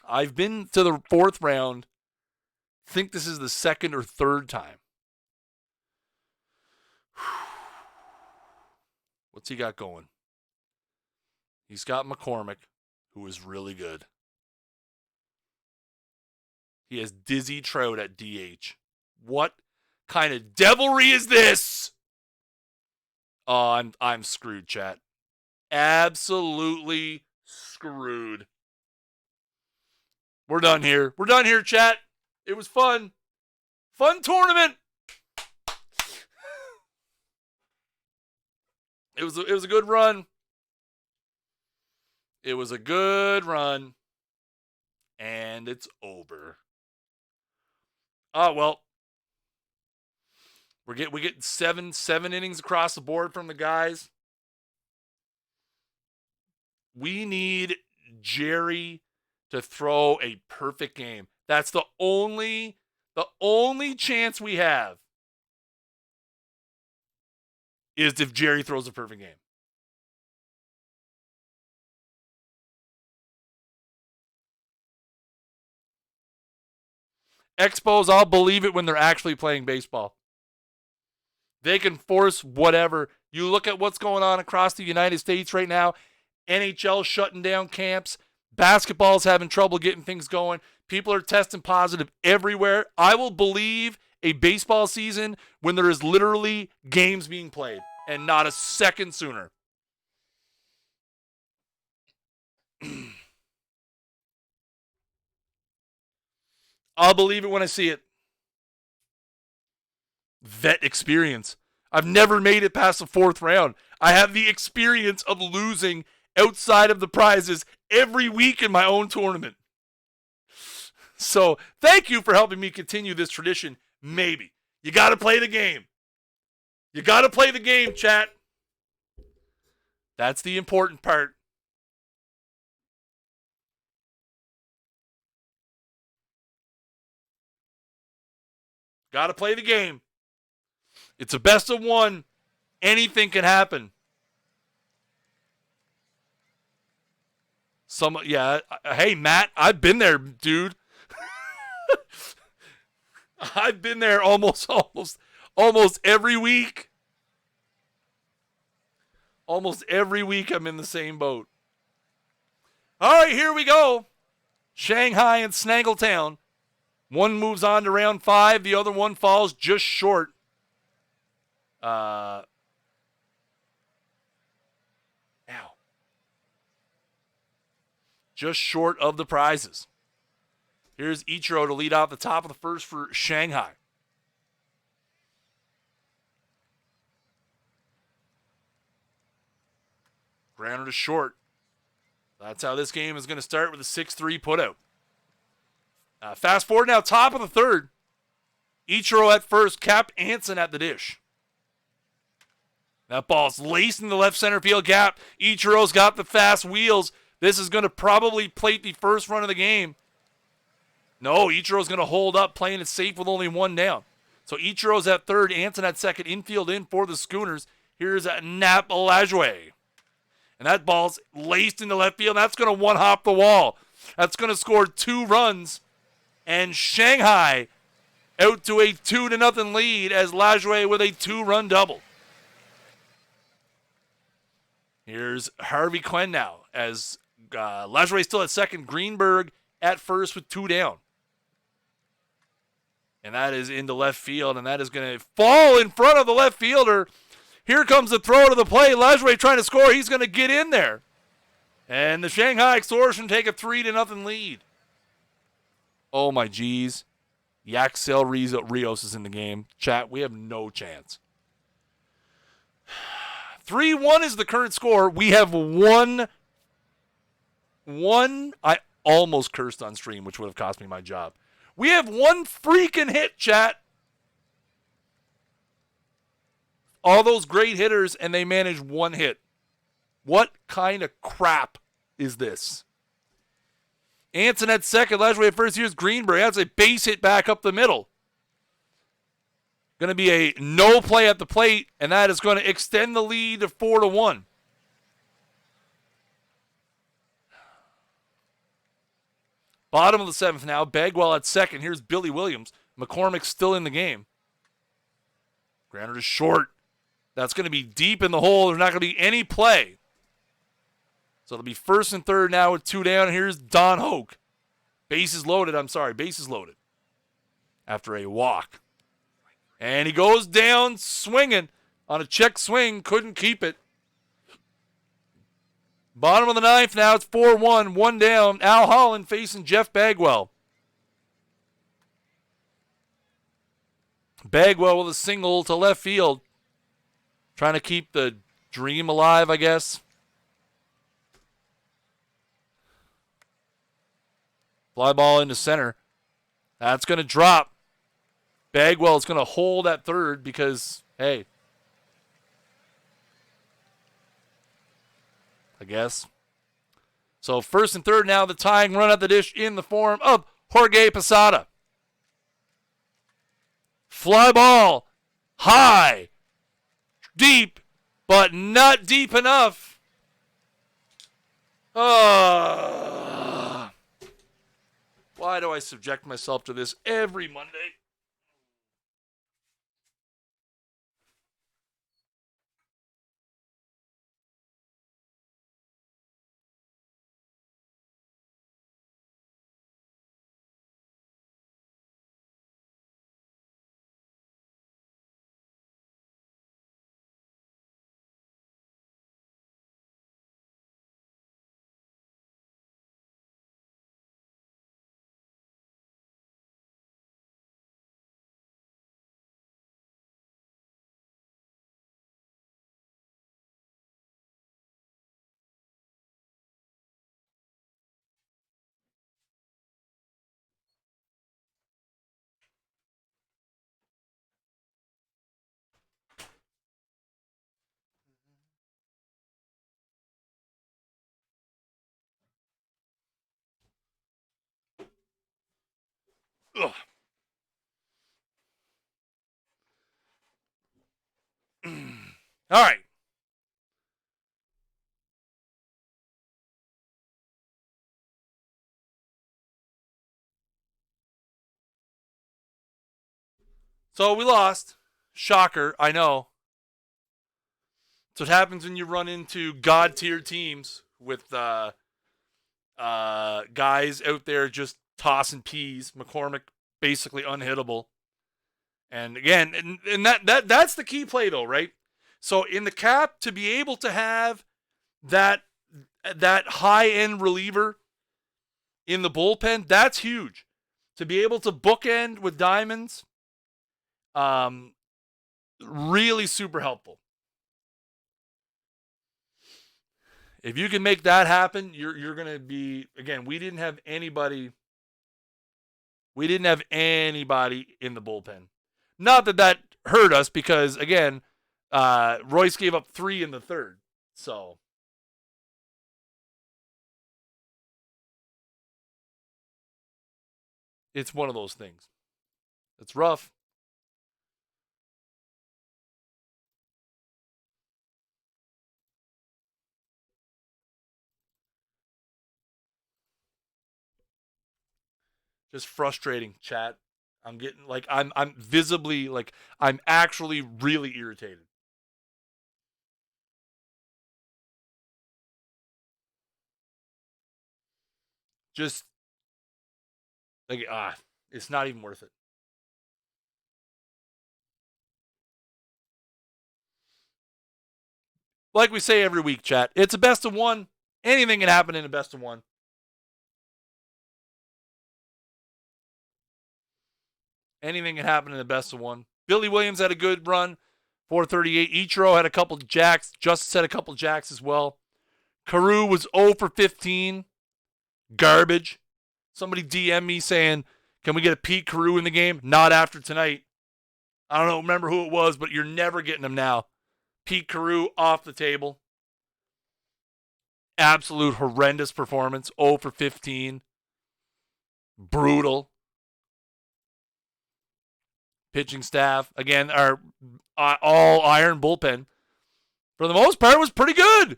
I've been to the fourth round. I think this is the second or third time. What's he got going? He's got McCormick, who is really good. He has Dizzy Trout at DH. What kind of devilry is this? Oh, I'm screwed, chat. Absolutely screwed. We're done here. We're done here, chat. It was fun. Fun tournament. It was a good run. It was a good run. And it's over. Oh, well. We're getting seven innings across the board from the guys. We need Jerry to throw a perfect game. That's the only chance we have is if Jerry throws a perfect game. Expos, I'll believe it when they're actually playing baseball. They can force whatever. You look at what's going on across the United States right now. NHL shutting down camps. Basketball's having trouble getting things going. People are testing positive everywhere. I will believe a baseball season when there is literally games being played and not a second sooner. I'll believe it when I see it. Vet experience. I've never made it past the fourth round. I have the experience of losing outside of the prizes every week in my own tournament. So thank you for helping me continue this tradition. Maybe. You got to play the game. You got to play the game, chat. That's the important part. Got to play the game. It's a best of one. Anything can happen. Hey, Matt, I've been there, dude. I've been there almost every week. Almost every week I'm in the same boat. All right, here we go. Shanghai and Snaggletown. One moves on to round 5. The other one falls just short. Ow. Just short of the prizes. Here's Ichiro to lead off the top of the first for Shanghai. Grounder to short. That's how this game is going to start with a 6-3 putout. Fast forward now, top of the third. Ichiro at first, Cap Anson at the dish. That ball's laced in the left center field gap. Ichiro's got the fast wheels. This is going to probably plate the first run of the game. No, Ichiro's going to hold up, playing it safe with only one down. So Ichiro's at third, Anson at second, infield in for the Schooners. Here's Nap Olajue. And that ball's laced into left field. That's going to one-hop the wall. That's going to score 2 runs. And Shanghai out to a 2-0 lead as Lajoie with a 2-run double. Here's Harvey Quinn now as Lajoie still at second, Greenberg at first with 2 down. And that is into left field, and that is going to fall in front of the left fielder. Here comes the throw to the plate. Lajoie trying to score. He's going to get in there. And the Shanghai Extortion take a 3-0 lead. Oh, my geez. Yaxel Rios is in the game. Chat, we have no chance. 3-1 is the current score. We have one. I almost cursed on stream, which would have cost me my job. We have one freaking hit, chat. All those great hitters, and they manage one hit. What kind of crap is this? Anson at second. Lajoie at first. Here's Greenberg. That's a base hit back up the middle. Going to be a no play at the plate, and that is going to extend the lead to 4-1. Bottom of the 7th now. Bagwell at second. Here's Billy Williams. McCormick's still in the game. Grounder to short. That's going to be deep in the hole. There's not going to be any play. So it'll be first and third now with 2 down. Here's Don Hoke. Bases loaded. Bases loaded. After a walk. And he goes down swinging on a check swing. Couldn't keep it. Bottom of the 9th now. It's 4-1. 1 down. Al Holland facing Jeff Bagwell. Bagwell with a single to left field. Trying to keep the dream alive, I guess. Fly ball into center. That's going to drop. Bagwell is going to hold at third because, hey, I guess. So first and third now, the tying run at the dish in the form of Jorge Posada. Fly ball, high, deep, but not deep enough. Why do I subject myself to this every Monday? Ugh. All right. So we lost. Shocker, I know. So what happens when you run into God-tier teams with guys out there just tossing peas. McCormick basically unhittable. And again, and that's the key play though, right? So in the cap, to be able to have that high-end reliever in the bullpen, that's huge. To be able to bookend with diamonds, really super helpful. If you can make that happen, you're going to be, again, we didn't have anybody in the bullpen. Not that hurt us because, again, Royce gave up 3 in the third. So it's one of those things. It's rough. Just frustrating, chat. I'm getting like I'm visibly like I'm actually really irritated. Just like it's not even worth it. Like we say every week, chat. It's a best of one. Anything can happen in a best of one. Anything can happen in the best of one. Billy Williams had a good run, 438. Ichiro had a couple jacks. Justice had a couple jacks as well. Carew was 0 for 15. Garbage. Somebody DM me saying, can we get a Pete Carew in the game? Not after tonight. I don't remember who it was, but you're never getting him now. Pete Carew off the table. Absolute horrendous performance. 0 for 15. Brutal. Pitching staff, again, our all iron bullpen, for the most part, was pretty good.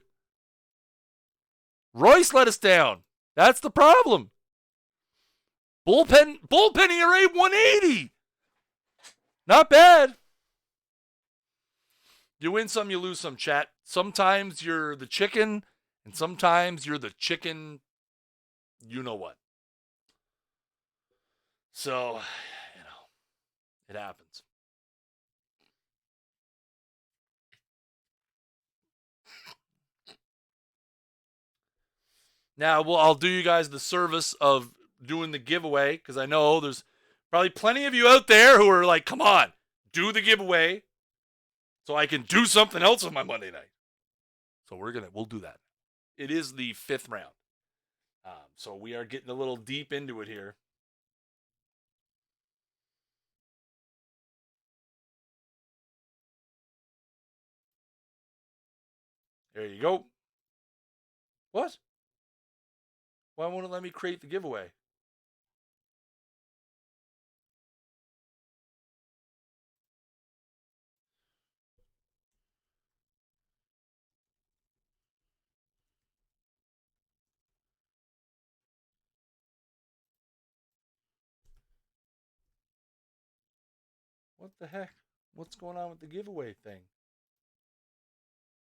Royce let us down. That's the problem. Bullpen ERA 180. Not bad. You win some, you lose some, chat. Sometimes you're the chicken, and sometimes you're the chicken, you know what. So, it happens. Now, I'll do you guys the service of doing the giveaway, because I know there's probably plenty of you out there who are like, come on, do the giveaway so I can do something else on my Monday night. So we'll do that. It is the 5th round. So we are getting a little deep into it here. There you go. What? Why won't it let me create the giveaway? What the heck? What's going on with the giveaway thing?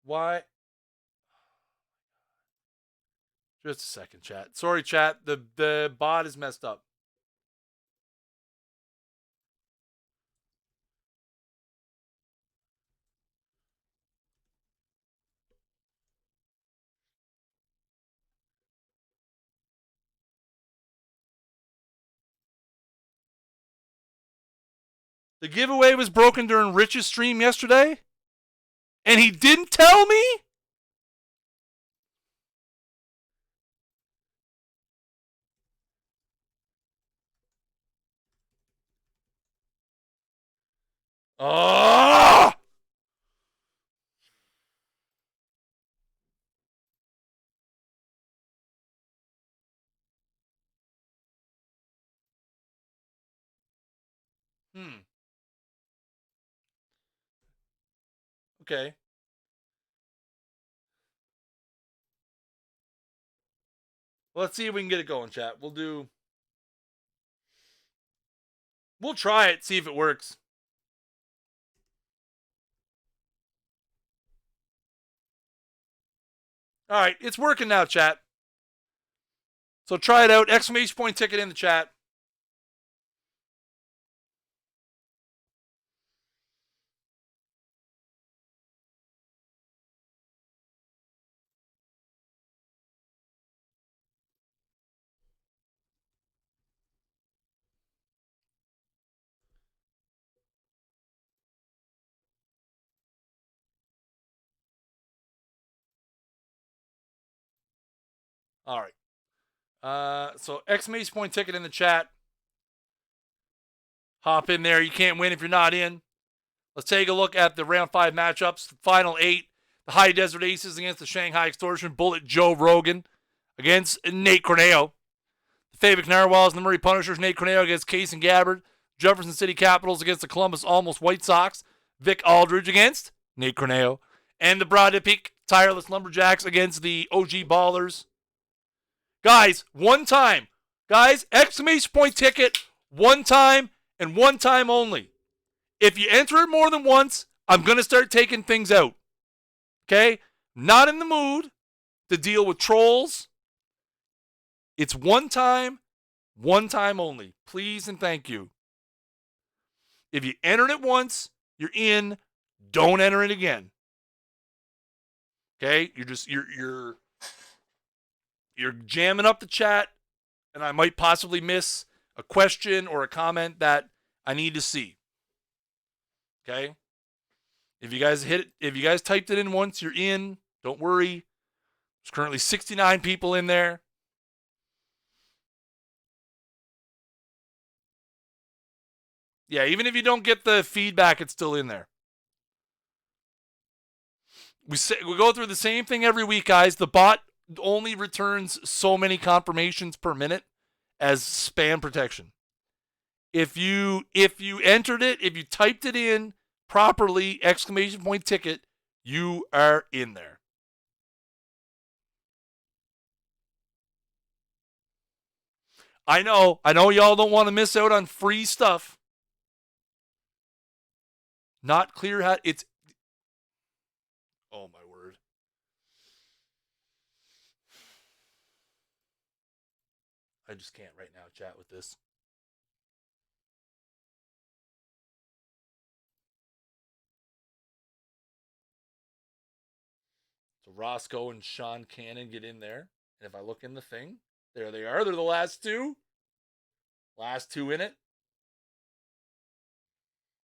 Why? Just a second, chat. Sorry, chat. The bot is messed up. The giveaway was broken during Rich's stream yesterday, and he didn't tell me? Oh! Okay. Let's see if we can get it going, chat. We'll try it, see if it works. All right, it's working now, chat. So try it out. Exclamation point ticket in the chat. All right. So exclamation point ticket in the chat. Hop in there. You can't win if you're not in. Let's take a look at the round 5 matchups. The final 8. The High Desert Aces against the Shanghai Extortion. Bullet Joe Rogan against Nate Corneo. The Fabic Narwhals and the Murray Punishers. Nate Corneo against Case and Gabbard. Jefferson City Capitals against the Columbus Almost White Sox. Vic Aldridge against Nate Corneo. And the Broad Peak Tireless Lumberjacks against the OG Ballers. Guys, one time. Guys, exclamation point ticket. One time. and one time only. If you enter it more than once, I'm going to start taking things out. Okay? Not in the mood to deal with trolls. It's one time only. Please and thank you. If you entered it once, you're in. Don't enter it again. Okay? You're jamming up the chat, and I might possibly miss a question or a comment that I need to see. Okay? If you guys typed it in once, you're in. Don't worry. There's currently 69 people in there. Yeah, even if you don't get the feedback, it's still in there. We go through the same thing every week, guys. The bot only returns so many confirmations per minute as spam protection. If you entered it, if you typed it in properly, ! Ticket, you are in there. I know y'all don't want to miss out on free stuff. Not clear how it's. Oh my word. I just can't right now chat with this. So Roscoe and Sean Cannon get in there. And if I look in the thing, there they are. They're the last two. Last two in it.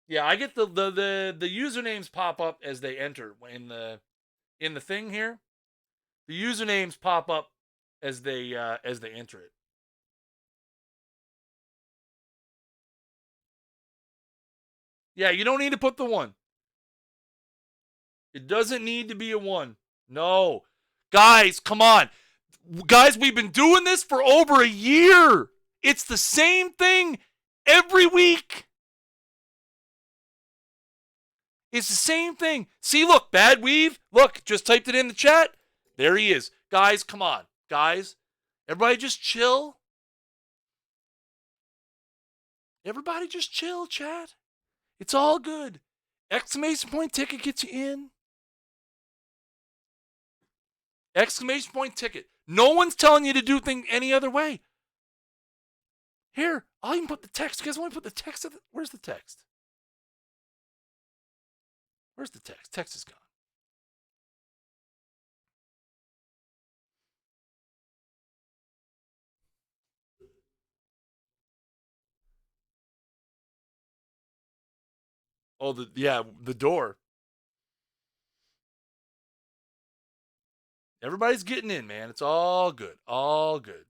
Yeah, I get the usernames pop up as they enter in the thing here. The usernames pop up as they enter it. Yeah, you don't need to put the 1. It doesn't need to be a 1. No. Guys, come on. Guys, we've been doing this for over a year. It's the same thing every week. It's the same thing. See, look, Bad Weave. Look, just typed it in the chat. There he is. Guys, come on. Guys, everybody just chill. Everybody just chill, chat. It's all good. ! Ticket gets you in. ! Ticket. No one's telling you to do things any other way. Here, I'll even put the text. You guys want to put the text? Where's the text? Where's the text? Text is gone. Oh, the door. Everybody's getting in, man. It's all good. All good.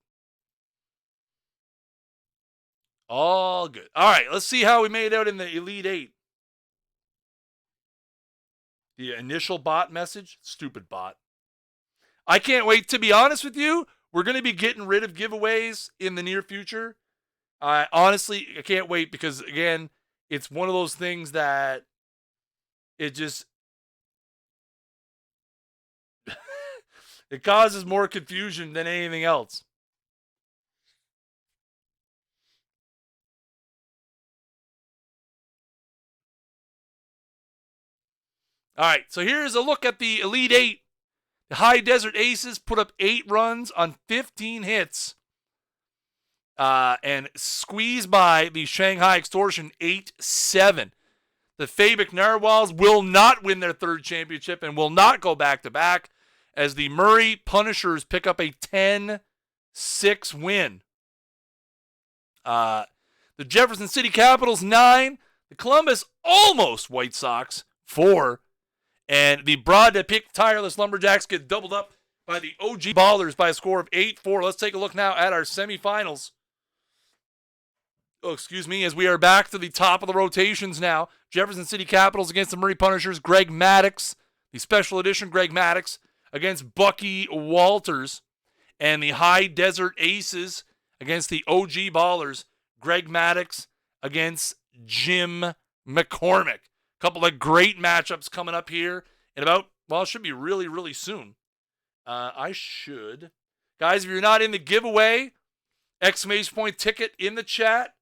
All good. All right, let's see how we made out in the Elite 8. The initial bot message, stupid bot. I can't wait. To be honest with you, we're going to be getting rid of giveaways in the near future. Honestly, I can't wait because, again, it's one of those things that it just it causes more confusion than anything else. All right, so here's a look at the Elite 8. The High Desert Aces put up 8 runs on 15 hits and squeezed by the Shanghai Extortion 8-7. The Fabic Narwhals will not win their 3rd championship and will not go back-to-back as the Murray Punishers pick up a 10-6 win. The Jefferson City Capitals 9. The Columbus almost White Sox 4. And the Broad that picked Tireless Lumberjacks get doubled up by the OG Ballers by a score of 8-4. Let's take a look now at our semifinals. Oh, excuse me, as we are back to the top of the rotations now. Jefferson City Capitals against the Murray Punishers. Greg Maddox, the special edition Greg Maddox, against Bucky Walters. And the High Desert Aces against the OG Ballers. Greg Maddox against Jim McCormick. Couple of great matchups coming up here in about, well, it should be really, really soon. Guys, if you're not in the giveaway, ! Ticket in the chat.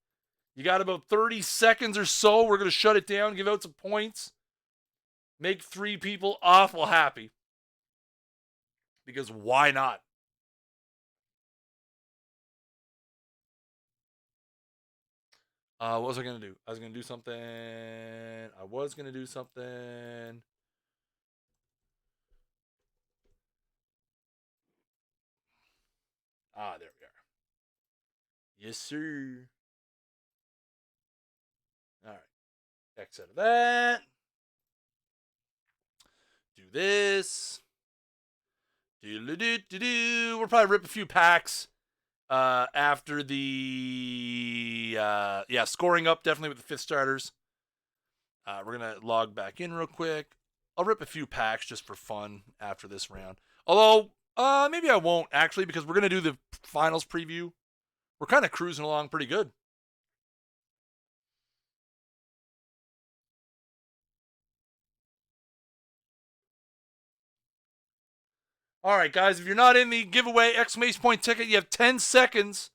You got about 30 seconds or so. We're going to shut it down, give out some points, make 3 people awful happy. Because why not? What was I going to do? I was going to do something. There we are. Yes, sir. All right. X out of that. Do this. We'll probably rip a few packs after the scoring up definitely with the 5th starters. We're going to log back in real quick. I'll rip a few packs just for fun after this round. Although, maybe I won't actually because we're going to do the finals preview. We're kind of cruising along pretty good. All right, guys, if you're not in the giveaway exclamation point ticket, you have 10 seconds.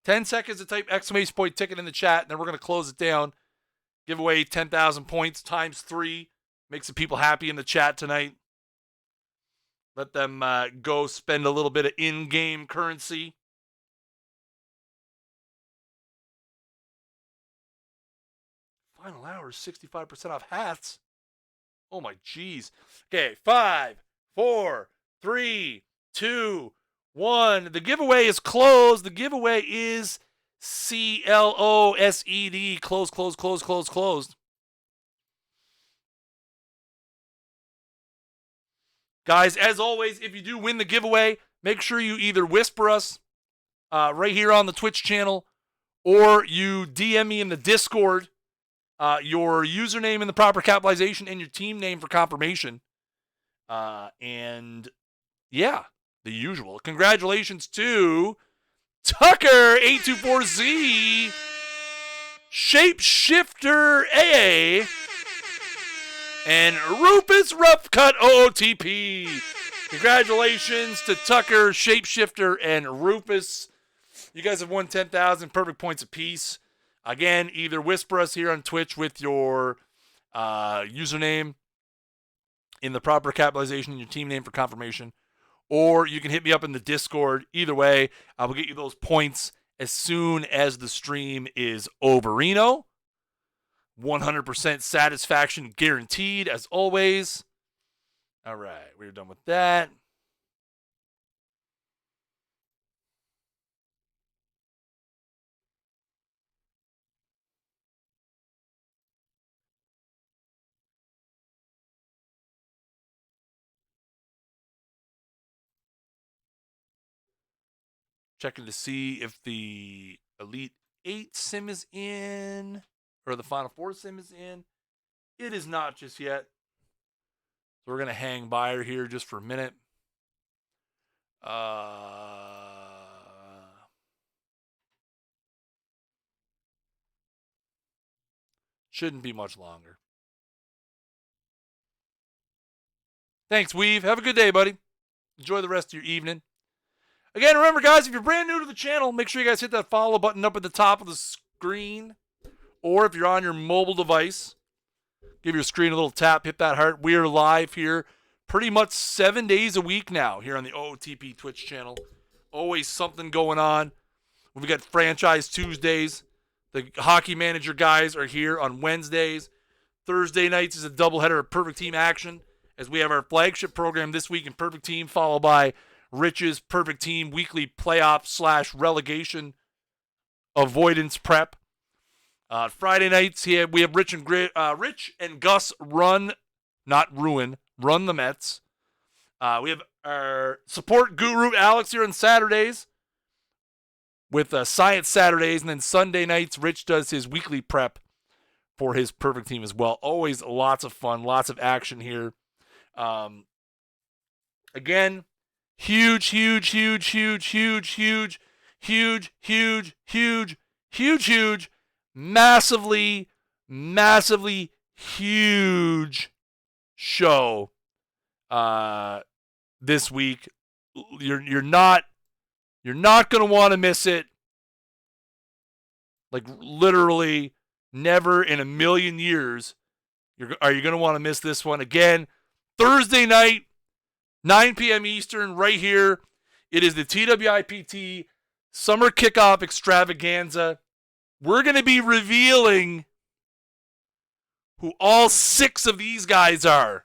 10 seconds to type exclamation point ticket in the chat, and then we're going to close it down. Give away 10,000 points times 3. Make some people happy in the chat tonight. Let them go spend a little bit of in-game currency. Final hour is 65% off hats. Oh my jeez. Okay, 5, 4, 3, 2, 1. The giveaway is closed. The giveaway is CLOSED. Closed. Guys, as always, if you do win the giveaway, make sure you either whisper us right here on the Twitch channel or you DM me in the Discord your username in the proper capitalization and your team name for confirmation. And yeah, the usual. Congratulations to Tucker824Z, Shapeshifter AA, and Rupus Roughcut OOTP. Congratulations to Tucker, Shapeshifter, and Rupus. You guys have won 10,000 perfect points apiece. Again, either whisper us here on Twitch with your username in the proper capitalization and your team name for confirmation, or you can hit me up in the Discord. Either way, I will get you those points as soon as the stream is over. 100% satisfaction guaranteed, as always. All right, we're done with that. Checking to see if the Elite 8 sim is in, or the Final 4 sim is in. It is not just yet. So we're going to hang buyer here just for a minute. Shouldn't be much longer. Thanks, Weave. Have a good day, buddy. Enjoy the rest of your evening. Again, remember, guys, if you're brand new to the channel, make sure you guys hit that follow button up at the top of the screen. Or if you're on your mobile device, give your screen a little tap, hit that heart. We are live here pretty much 7 days a week now here on the OOTP Twitch channel. Always something going on. We've got Franchise Tuesdays. The Hockey Manager guys are here on Wednesdays. Thursday nights is a doubleheader of Perfect Team action as we have our flagship program this week in Perfect Team, followed by Rich's Perfect Team weekly playoff / relegation avoidance prep. Friday nights here we have Rich and Gus run the Mets. We have our support guru Alex here on Saturdays with Science Saturdays, and then Sunday nights Rich does his weekly prep for his Perfect Team as well. Always lots of fun, lots of action here. Again, huge, massively huge show this week. You're not going to want to miss it. Like literally never in a million years are you going to want to miss this one. Again, Thursday night, 9 p.m. Eastern, right here. It is the TWIPT Summer Kickoff Extravaganza. We're going to be revealing who all 6 of these guys are.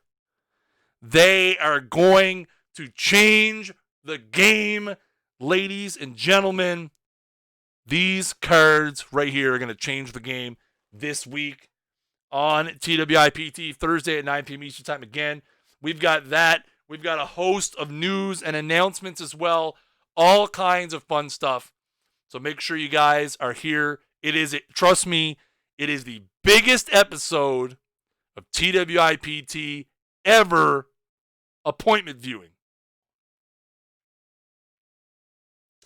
They are going to change the game, ladies and gentlemen. These cards right here are going to change the game this week on TWIPT Thursday at 9 p.m. Eastern Time. Again, we've got that. We've got a host of news and announcements as well. All kinds of fun stuff. So make sure you guys are here. Trust me, it is the biggest episode of TWIPT ever appointment viewing.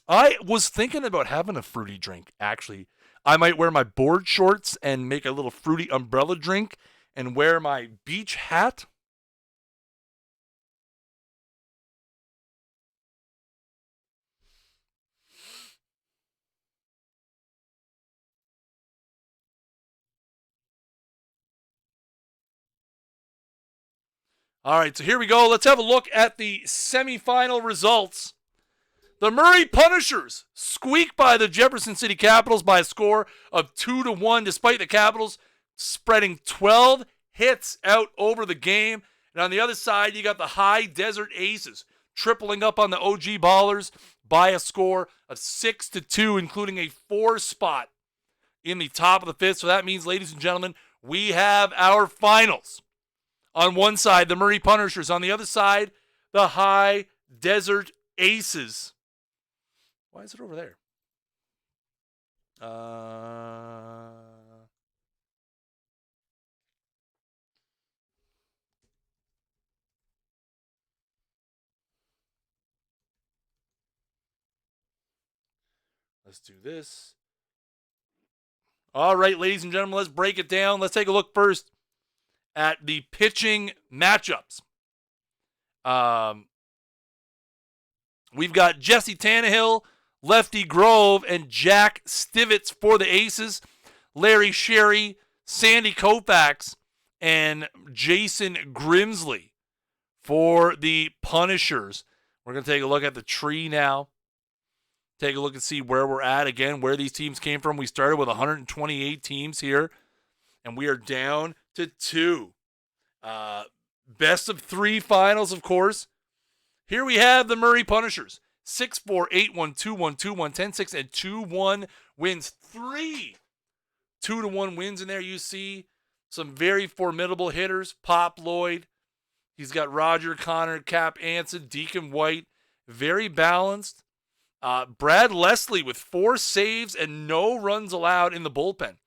I was thinking about having a fruity drink, actually. I might wear my board shorts and make a little fruity umbrella drink and wear my beach hat. All right, so here we go. Let's have a look at the semifinal results. The Murray Punishers squeak by the Jefferson City Capitals by a score of 2-1, despite the Capitals spreading 12 hits out over the game. And on the other side, you got the High Desert Aces tripling up on the OG Ballers by a score of 6-2, including a 4 spot in the top of the 5th. So that means, ladies and gentlemen, we have our finals. On one side, the Murray Punishers. On the other side, the High Desert Aces. Why is it over there? Let's do this. All right, ladies and gentlemen, let's break it down. Let's take a look first at the pitching matchups. We've got Jesse Tannehill, Lefty Grove, and Jack Stivitz for the Aces. Larry Sherry, Sandy Koufax, and Jason Grimsley for the Punishers. We're going to take a look at the tree now. Take a look and see where we're at again, where these teams came from. We started with 128 teams here, and we are down to 2. Best of 3 finals, of course. Here we have the Murray Punishers. 6-4, 8-1, 2-1, 2-1, 10-6, and 2-1 wins. 3 2-1 wins in there. You see some very formidable hitters. Pop Lloyd. He's got Roger Connor, Cap Anson, Deacon White. Very balanced. Brad Leslie with 4 saves and no runs allowed in the bullpen.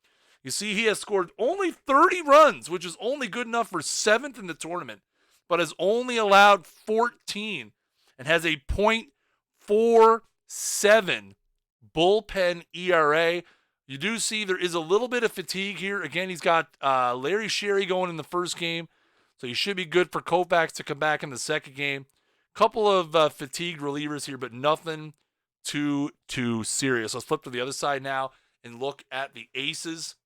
You see, he has scored only 30 runs, which is only good enough for 7th in the tournament, but has only allowed 14 and has a .47 bullpen ERA. You do see there is a little bit of fatigue here. Again, he's got Larry Sherry going in the first game, so he should be good for Koufax to come back in the second game. Couple of fatigued relievers here, but nothing too serious. Let's flip to the other side now and look at the Aces.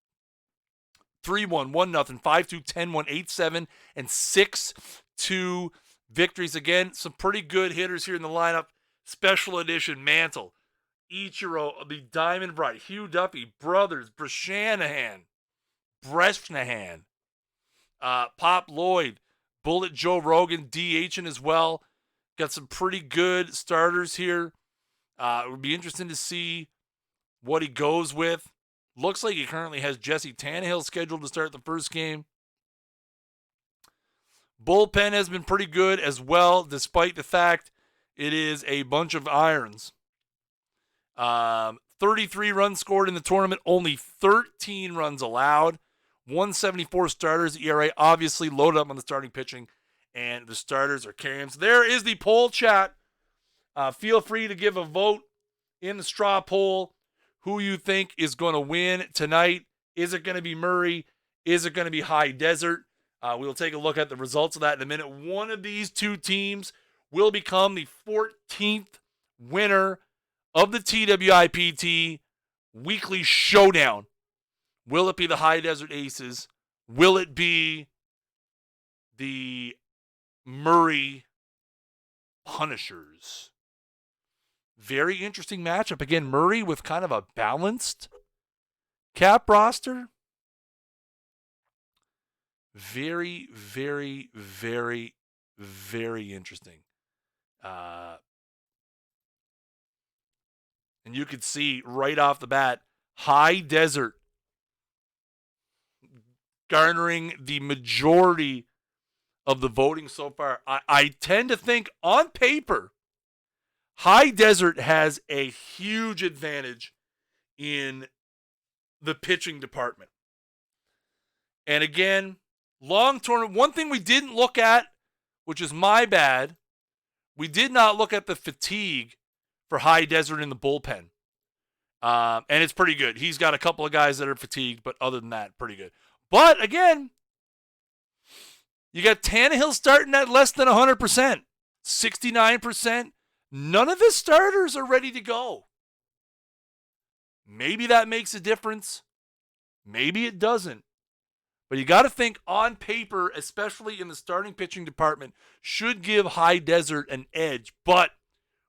3-1, 1-0, 5-2, 10-1, 8-7, and 6-2 victories. Again, some pretty good hitters here in the lineup. Special edition Mantle, Ichiro, the Diamond Bright, Hugh Duffy, Brothers, Bresnahan, Pop Lloyd, Bullet Joe Rogan, DHing as well. Got some pretty good starters here. It would be interesting to see what he goes with. Looks like he currently has Jesse Tannehill scheduled to start the first game. Bullpen has been pretty good as well, despite the fact it is a bunch of irons. 33 runs scored in the tournament, only 13 runs allowed. 174 starters, ERA obviously loaded up on the starting pitching, and the starters are carrying. So there is the poll chat. Feel free to give a vote in the straw poll. Who you think is going to win tonight? Is it going to be Murray? Is it going to be High Desert? We'll take a look at the results of that in a minute. One of these 2 teams will become the 14th winner of the TWIPT weekly showdown. Will it be the High Desert Aces? Will it be the Murray Punishers? Very interesting matchup. Again, Murray with kind of a balanced cap roster. Very, very, very, very interesting. And you could see right off the bat, High Desert garnering the majority of the voting so far. I tend to think on paper, High Desert has a huge advantage in the pitching department. And again, long tournament, one thing we didn't look at, which is my bad, we did not look at the fatigue for High Desert in the bullpen. And it's pretty good. He's got a couple of guys that are fatigued, but other than that, pretty good. But again, you got Tannehill starting at less than 100%, 69%. None of his starters are ready to go. Maybe that makes a difference. Maybe it doesn't. But you got to think on paper, especially in the starting pitching department, should give High Desert an edge. But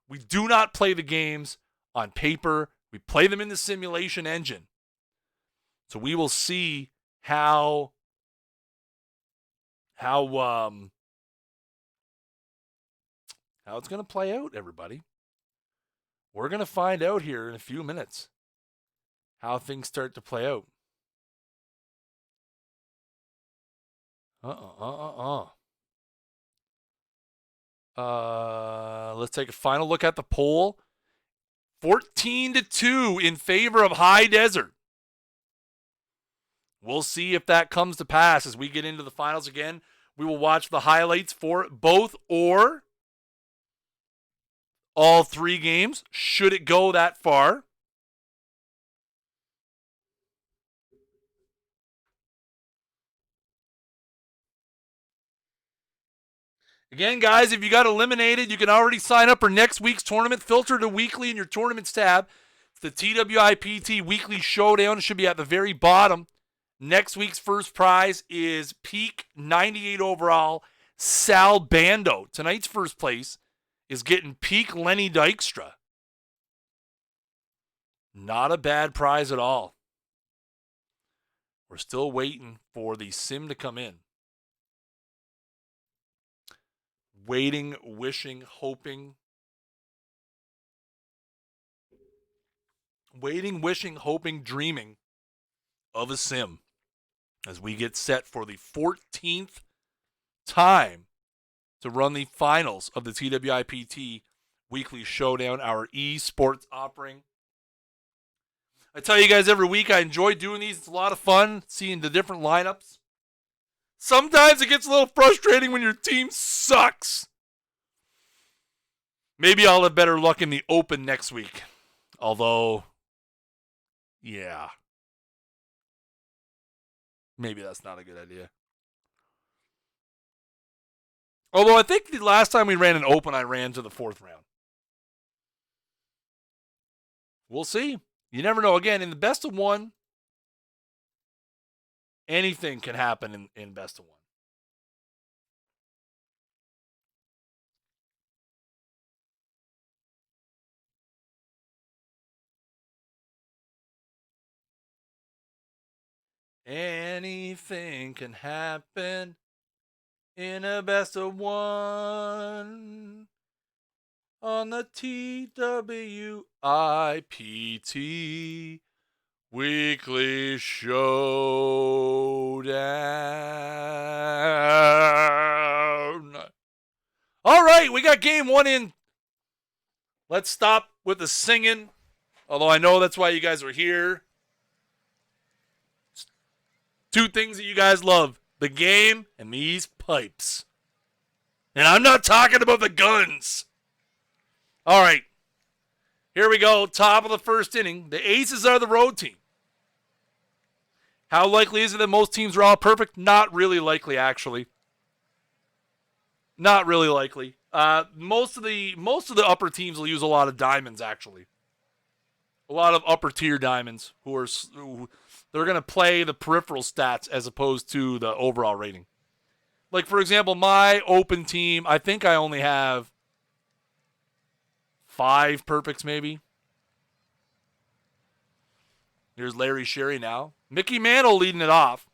we do not play the games on paper. We play them in the simulation engine. So we will see how it's going to play out, everybody. We're going to find out here in a few minutes how things start to play out. Let's take a final look at the poll. 14-2 in favor of High Desert. We'll see if that comes to pass as we get into the finals again. We will watch the highlights for both or all three games, should it go that far. Again, guys, if you got eliminated, you can already sign up for next week's tournament. Filter to weekly in your tournaments tab. It's the TWIPT Weekly Showdown. It should be at the very bottom. Next week's first prize is peak 98 overall Sal Bando. Tonight's first place is getting peak Lenny Dykstra. Not a bad prize at all. We're still waiting for the sim to come in. Waiting, wishing, hoping. Waiting, wishing, hoping, dreaming of a sim as we get set for the 14th time to run the finals of the TWIPT Weekly Showdown, our esports offering. I tell you guys every week I enjoy doing these. It's a lot of fun seeing the different lineups. Sometimes it gets a little frustrating when your team sucks. Maybe I'll have better luck in the Open next week. Although, yeah. Maybe that's not a good idea. Although I think the last time we ran an Open, I ran to the fourth round. We'll see. You never know. Again, in the best of one, anything can happen in best of one. Anything can happen in a best of one on the TWIPT Weekly Showdown. All right, we got game one in. Let's stop with the singing, although I know that's why you guys are here. Two things that you guys love, the game and these pipes. And I'm not talking about the guns. All right, here we go, top of the first inning. The Aces are the road team. How likely is it that most teams are all perfect? Not really likely, actually. Not really likely. Most of the upper teams will use a lot of diamonds, actually. A lot of upper tier diamonds they're going to play the peripheral stats as opposed to the overall rating. Like, for example, my open team, I think I only have 5 perfects maybe. Here's Larry Sherry now. Mickey Mantle leading it off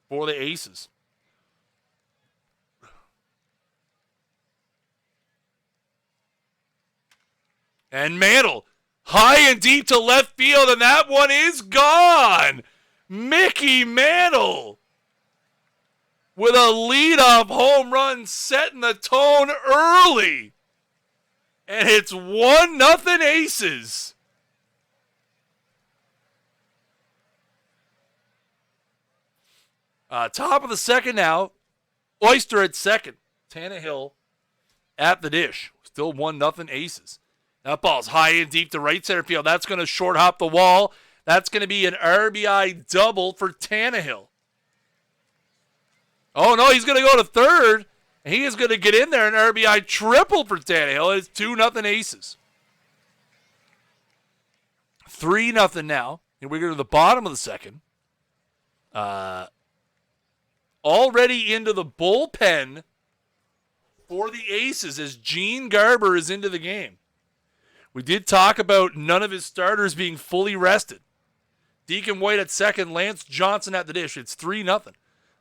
for the Aces. And Mantle, high and deep to left field, and that one is gone. Mickey Mantle with a leadoff home run setting the tone early. And it's 1-0 Aces. Top of the second now. Oyster at second. Tannehill at the dish. Still 1-0 Aces. That ball's high and deep to right center field. That's going to short hop the wall. That's going to be an RBI double for Tannehill. Oh, no, he's going to go to third. And he is going to get in there, an RBI triple for Tannehill. It's 2-0 Aces. 3-0 now. And we go to the bottom of the second. Already into the bullpen for the Aces as Gene Garber is into the game. We did talk about none of his starters being fully rested. Deacon White at second, Lance Johnson at the dish. It's 3-0.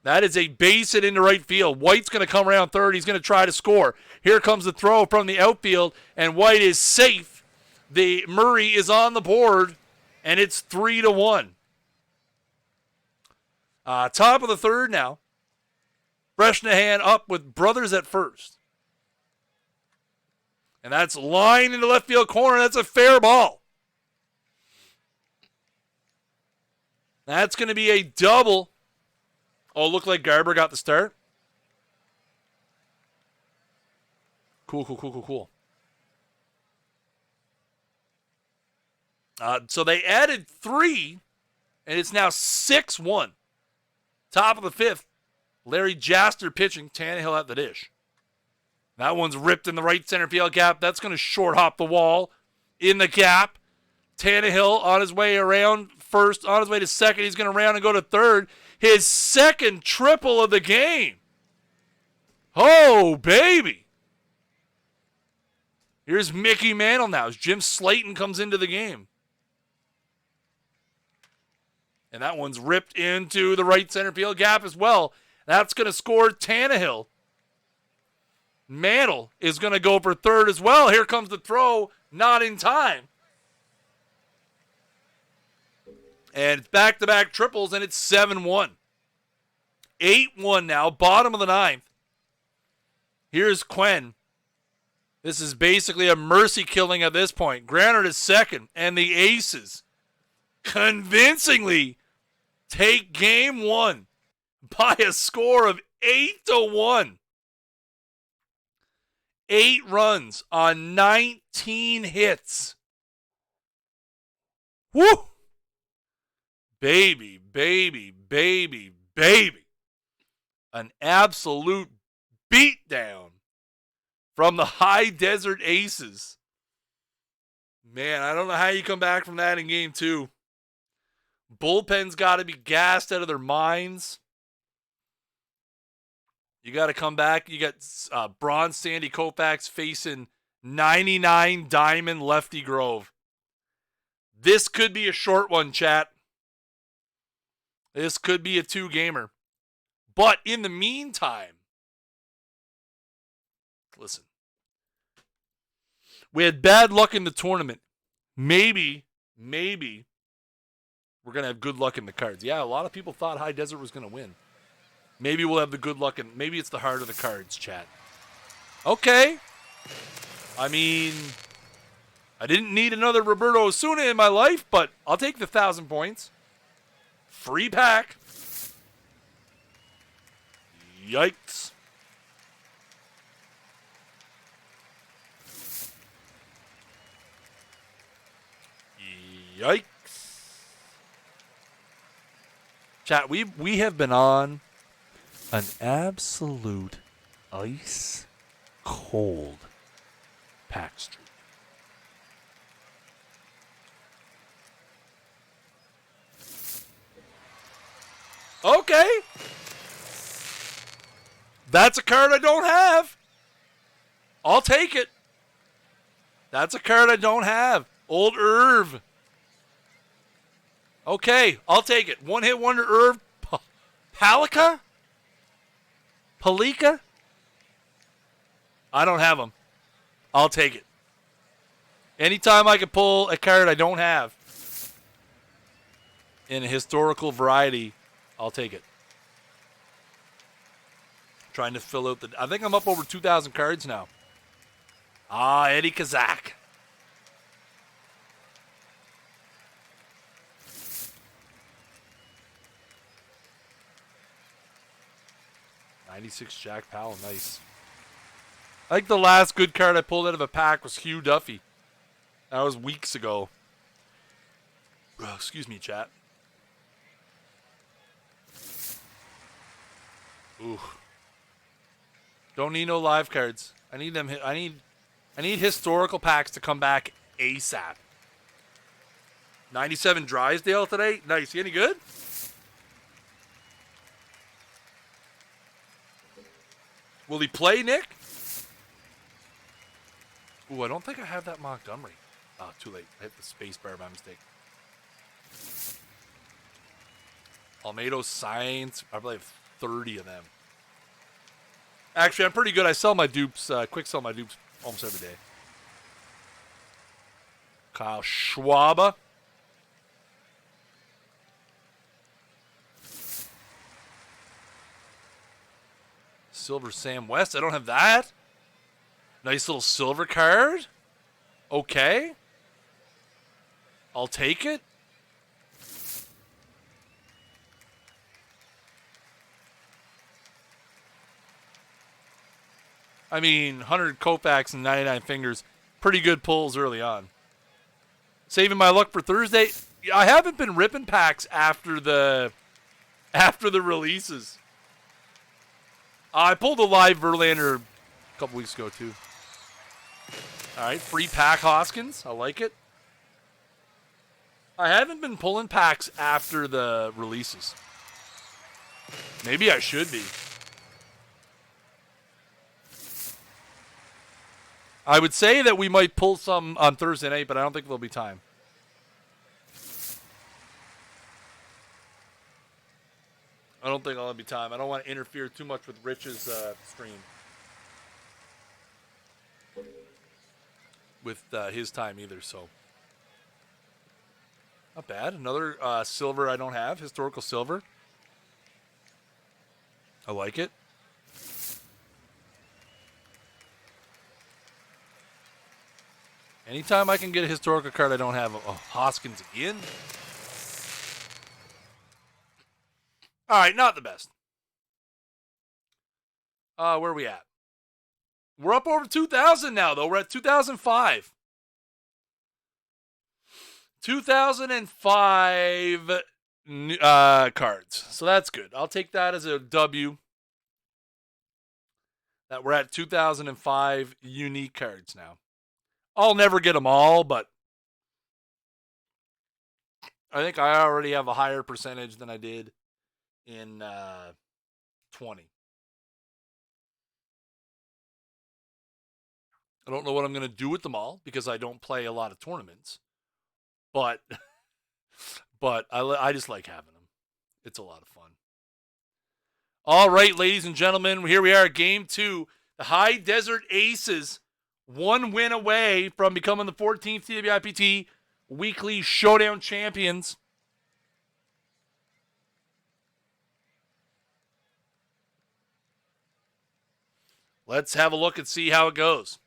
That is a base hit into right field. White's going to come around third. He's going to try to score. Here comes the throw from the outfield, and White is safe. The Murray is on the board, and it's 3-1. Top of the third now. Bresnahan up with Brothers at first. And that's line in the left field corner. That's a fair ball. That's going to be a double. Oh, looked like Garber got the start. Cool. So they added 3, and it's now 6-1. Top of the fifth. Larry Jaster pitching. Tannehill at the dish. That one's ripped in the right center field gap. That's going to short hop the wall in the gap. Tannehill on his way around first, on his way to second. He's going to round and go to third. His second triple of the game. Oh, baby. Here's Mickey Mantle now as Jim Slayton comes into the game. And that one's ripped into the right center field gap as well. That's going to score Tannehill. Mantle is going to go for third as well. Here comes the throw, not in time. And it's back-to-back triples, and it's 7-1. 8-1 now, bottom of the ninth. Here's Quinn. This is basically a mercy killing at this point. Granard is second, and the Aces convincingly take game one by a score of 8-1. 8 runs on 19 hits. Woo! Baby. An absolute beatdown from the High Desert Aces. Man, I don't know how you come back from that in game 2. Bullpen's got to be gassed out of their minds. You got to come back. You got Bronze Sandy Koufax facing 99 Diamond Lefty Grove. This could be a short one, chat. This could be a 2-gamer. But in the meantime, listen. We had bad luck in the tournament. Maybe we're going to have good luck in the cards. Yeah, a lot of people thought High Desert was going to win. Maybe we'll have the good luck, and maybe it's the heart of the cards, chat. Okay. I mean, I didn't need another Roberto Osuna in my life, but I'll take the 1,000 points. Free pack. Yikes. Yikes. Chat, we have been on an absolute ice cold pack streak. Okay. That's a card I don't have. I'll take it. That's a card I don't have. Old Irv. Okay, I'll take it. One hit wonder Irv. Palika? Palika? I don't have them. I'll take it. Anytime I can pull a card I don't have in a historical variety, I'll take it. Trying to fill out the... I think I'm up over 2,000 cards now. Eddie Kazak. '96 Jack Powell, nice. I think the last good card I pulled out of a pack was Hugh Duffy. That was weeks ago. Excuse me, chat. Ooh. Don't need no live cards. I need them. I need historical packs to come back ASAP. 97 Drysdale today. Nice. You any good? Will he play, Nick? Ooh, I don't think I have that Montgomery. Oh, too late. I hit the space bar by mistake. Almeida Science. I probably have 30 of them. Actually, I'm pretty good. I sell my dupes, quick sell my dupes almost every day. Kyle Schwab. Silver Sam West. I don't have that. Nice little silver card. Okay. I'll take it. I mean, 100 Koufax and 99 fingers. Pretty good pulls early on. Saving my luck for Thursday. I haven't been ripping packs after the releases. I pulled a live Verlander a couple weeks ago, too. All right, free pack Hoskins. I like it. I haven't been pulling packs after the releases. Maybe I should be. I would say that we might pull some on Thursday night, but I don't think there'll be time. I don't think I'll be time. I don't want to interfere too much with Rich's stream. With his time either, so. Not bad. Another silver I don't have. Historical silver. I like it. Anytime I can get a historical card I don't have. Oh, Hoskins again. All right, not the best. Where are we at? We're up over 2,000 now, though. We're at 2005. 2005 cards. So that's good. I'll take that as a W. That we're at 2005 unique cards now. I'll never get them all, but I think I already have a higher percentage than I did in 20. I don't know what I'm going to do with them all because I don't play a lot of tournaments. But I just like having them. It's a lot of fun. All right, ladies and gentlemen, here we are at Game 2. The High Desert Aces, one win away from becoming the 14th TWIPT Weekly Showdown champions. Let's have a look and see how it goes.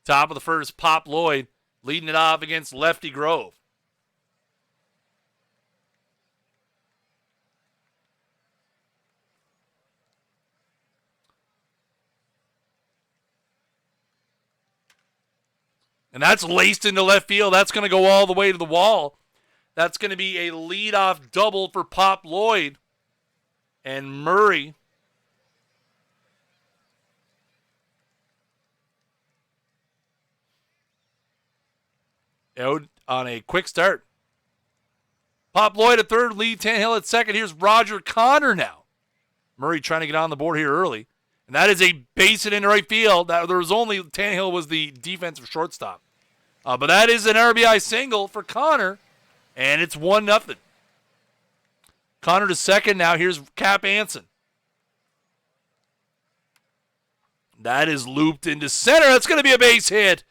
Top of the first, Pop Lloyd leading it off against Lefty Grove. And that's laced into left field. That's going to go all the way to the wall. That's going to be a leadoff double for Pop Lloyd. And Murray out on a quick start. Pop Lloyd at third, Lee Tannehill at second. Here's Roger Connor now. Murray trying to get on the board here early. And that is a base hit into right field. There was only Tannehill was the defensive shortstop. But that is an RBI single for Connor. And it's 1-0. Connor to second now. Here's Cap Anson. That is looped into center. That's going to be a base hit.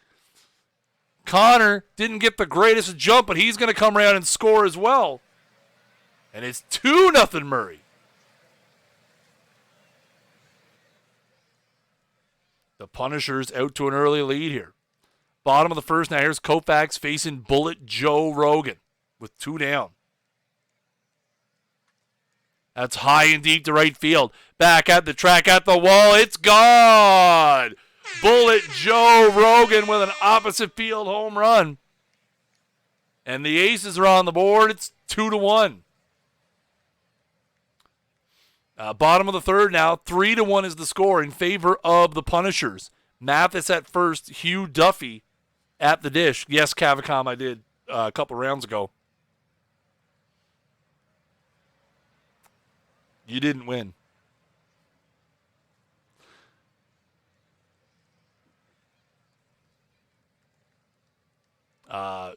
Connor didn't get the greatest jump, but he's going to come around and score as well. And it's 2-0 Murray. The Punishers out to an early lead here. Bottom of the first now. Here's Koufax facing Bullet Joe Rogan with 2 down. That's high and deep to right field. Back at the track, at the wall. It's gone. Bullet Joe Rogan with an opposite field home run. And the Aces are on the board. It's 2-1. Bottom of the third now. 3-1 is the score in favor of the Punishers. Mathis at first. Hugh Duffy at the dish. Yes, Cavicom, I did a couple rounds ago. You didn't win.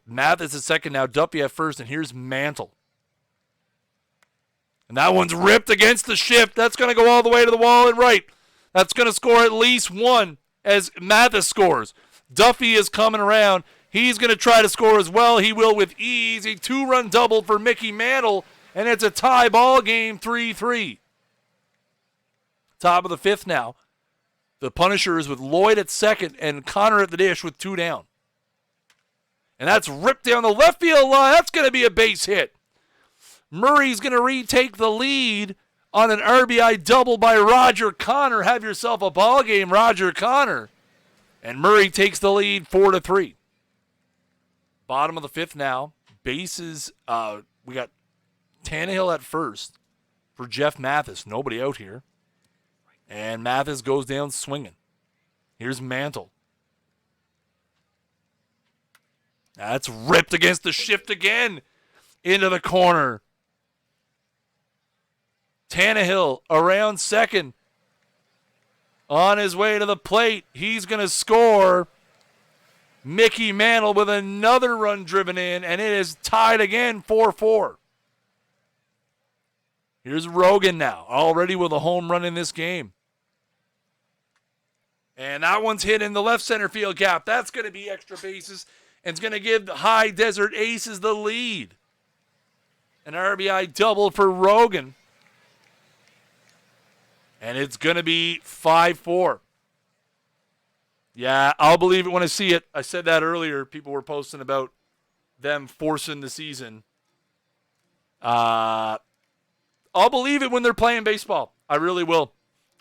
Mathis at second now. Duffy at first, and here's Mantle. And that one's ripped against the shift. That's going to go all the way to the wall and right. That's going to score at least one as Mathis scores. Duffy is coming around. He's going to try to score as well. He will with ease. A 2-run double for Mickey Mantle, and it's a tie ball game, 3-3. Top of the fifth now. The Punishers with Lloyd at second and Connor at the dish with 2 down. And that's ripped down the left field line. That's going to be a base hit. Murray's going to retake the lead on an RBI double by Roger Connor. Have yourself a ball game, Roger Connor. And Murray takes the lead 4-3. Bottom of the fifth now. Bases, we got Tannehill at first for Jeff Mathis. Nobody out here. And Mathis goes down swinging. Here's Mantle. That's ripped against the shift again into the corner. Tannehill around second. On his way to the plate. He's going to score. Mickey Mantle with another run driven in, and it is tied again, 4-4. Here's Rogan now, already with a home run in this game. And that one's hit in the left center field gap. That's going to be extra bases, and it's going to give the High Desert Aces the lead. An RBI double for Rogan. And it's going to be 5-4. Yeah, I'll believe it when I see it. I said that earlier. People were posting about them forcing the season. I'll believe it when they're playing baseball. I really will.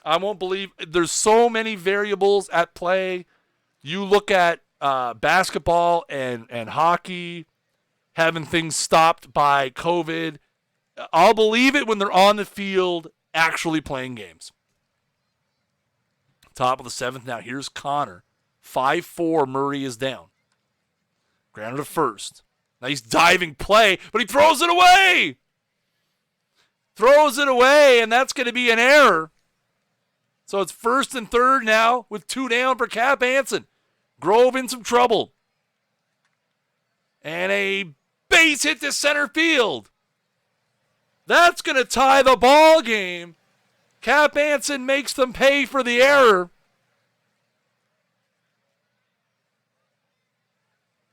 I won't believe. There's so many variables at play. You look at basketball and hockey, having things stopped by COVID. I'll believe it when they're on the field actually playing games. Top of the seventh now. Here's Connor. 5-4. Murray is down. Grounded to first. Nice diving play, but he throws it away. Throws it away, and that's going to be an error. So it's first and third now with 2 down for Cap Anson. Grove in some trouble. And a base hit to center field. That's going to tie the ball game. Cap Anson makes them pay for the error.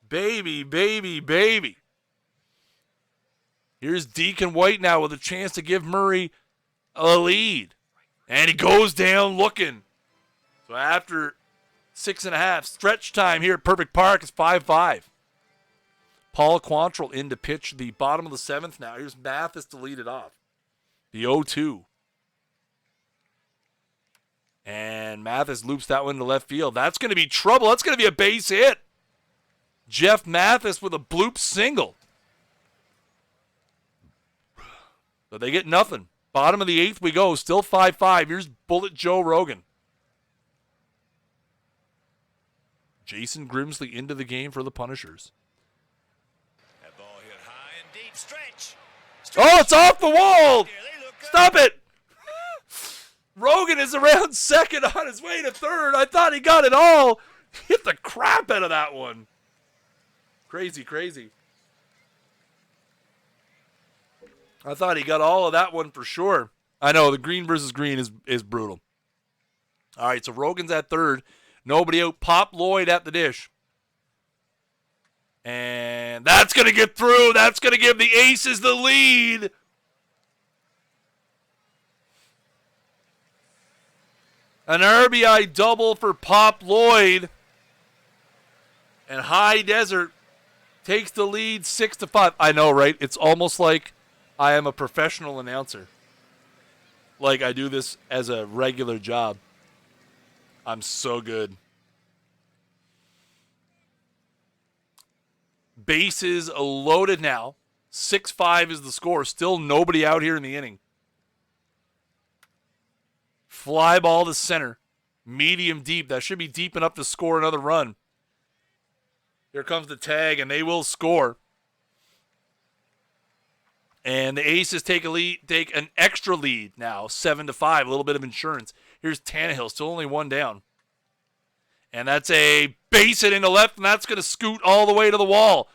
Baby, baby, baby. Here's Deacon White now with a chance to give Murray a lead. And he goes down looking. So after 6.5, stretch time here at Perfect Park is 5-5. Paul Quantrill in to pitch the bottom of the seventh now. Here's Mathis to lead it off. The 0-2. And Mathis loops that one to left field. That's going to be trouble. That's going to be a base hit. Jeff Mathis with a bloop single. But they get nothing. Bottom of the eighth we go. Still 5-5. Here's Bullet Joe Rogan. Jason Grimsley into the game for the Punishers. That ball hit high and deep. Stretch. Oh, it's off the wall. There, they look up. Stop it. Rogan is around second on his way to third. I thought he got it all. He hit the crap out of that one. Crazy, crazy. I thought he got all of that one for sure. I know, the green versus green is brutal. All right, so Rogan's at third. Nobody out. Pop Lloyd at the dish. And that's going to get through. That's going to give the Aces the lead. An RBI double for Pop Lloyd. And High Desert takes the lead 6-5. I know, right? It's almost like I am a professional announcer. Like I do this as a regular job. I'm so good. Bases loaded now. 6-5 is the score. Still nobody out here in the inning. Fly ball to center. Medium deep. That should be deep enough to score another run. Here comes the tag, and they will score. And the Aces take an extra lead now, 7-5. A little bit of insurance. Here's Tannehill, still only one down. And that's a base hit into left, and that's going to scoot all the way to the wall.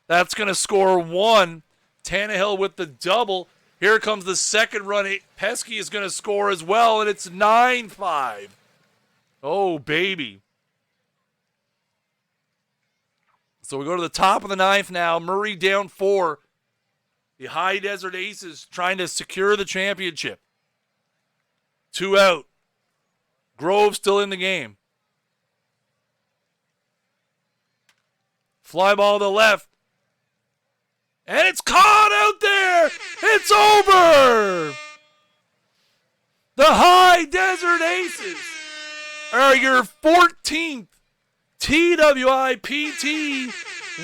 That's going to score one. Tannehill with the double. Here comes the second run. Pesky is going to score as well, and it's 9-5. Oh, baby. So we go to the top of the ninth now. Murray down 4. The High Desert Aces trying to secure the championship. 2 out. Grove still in the game. Fly ball to the left. And it's caught out there. It's over. The High Desert Aces are your 14th TWIPT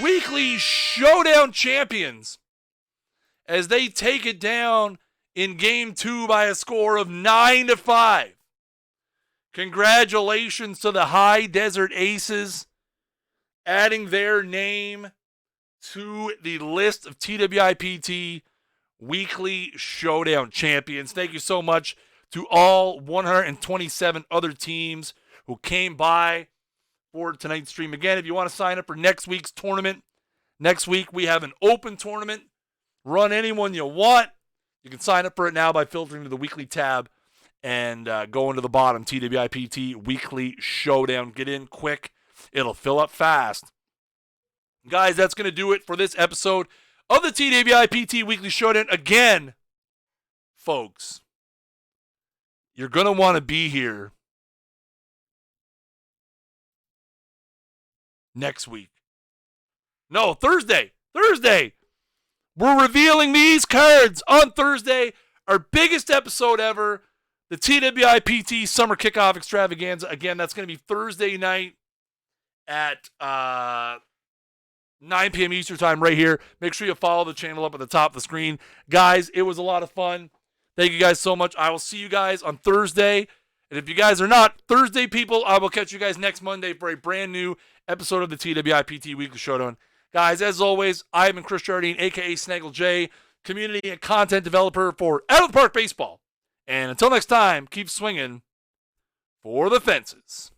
Weekly Showdown champions as they take it down in Game 2 by a score of 9-5. Congratulations to the High Desert Aces, adding their name to the list of TWIPT Weekly Showdown champions. Thank you so much to all 127 other teams who came by for tonight's stream. Again, if you want to sign up for next week's tournament, next week we have an open tournament. Run anyone you want. You can sign up for it now by filtering to the weekly tab and going to the bottom, TWIPT Weekly Showdown. Get in quick. It'll fill up fast. Guys, that's going to do it for this episode of the TWIPT Weekly Showdown. Again, folks, you're going to want to be here next week. No, Thursday. We're revealing these cards on Thursday. Our biggest episode ever, the TWIPT Summer Kickoff Extravaganza. Again, that's going to be Thursday night at 9 p.m. Eastern Time right here. Make sure you follow the channel up at the top of the screen. Guys, it was a lot of fun. Thank you guys so much. I will see you guys on Thursday. And if you guys are not Thursday people, I will catch you guys next Monday for a brand new episode of the TWIPT Weekly Showdown. Guys, as always, I am Chris Jardine, a.k.a. Snaggle J, community and content developer for Out of the Park Baseball. And until next time, keep swinging for the fences.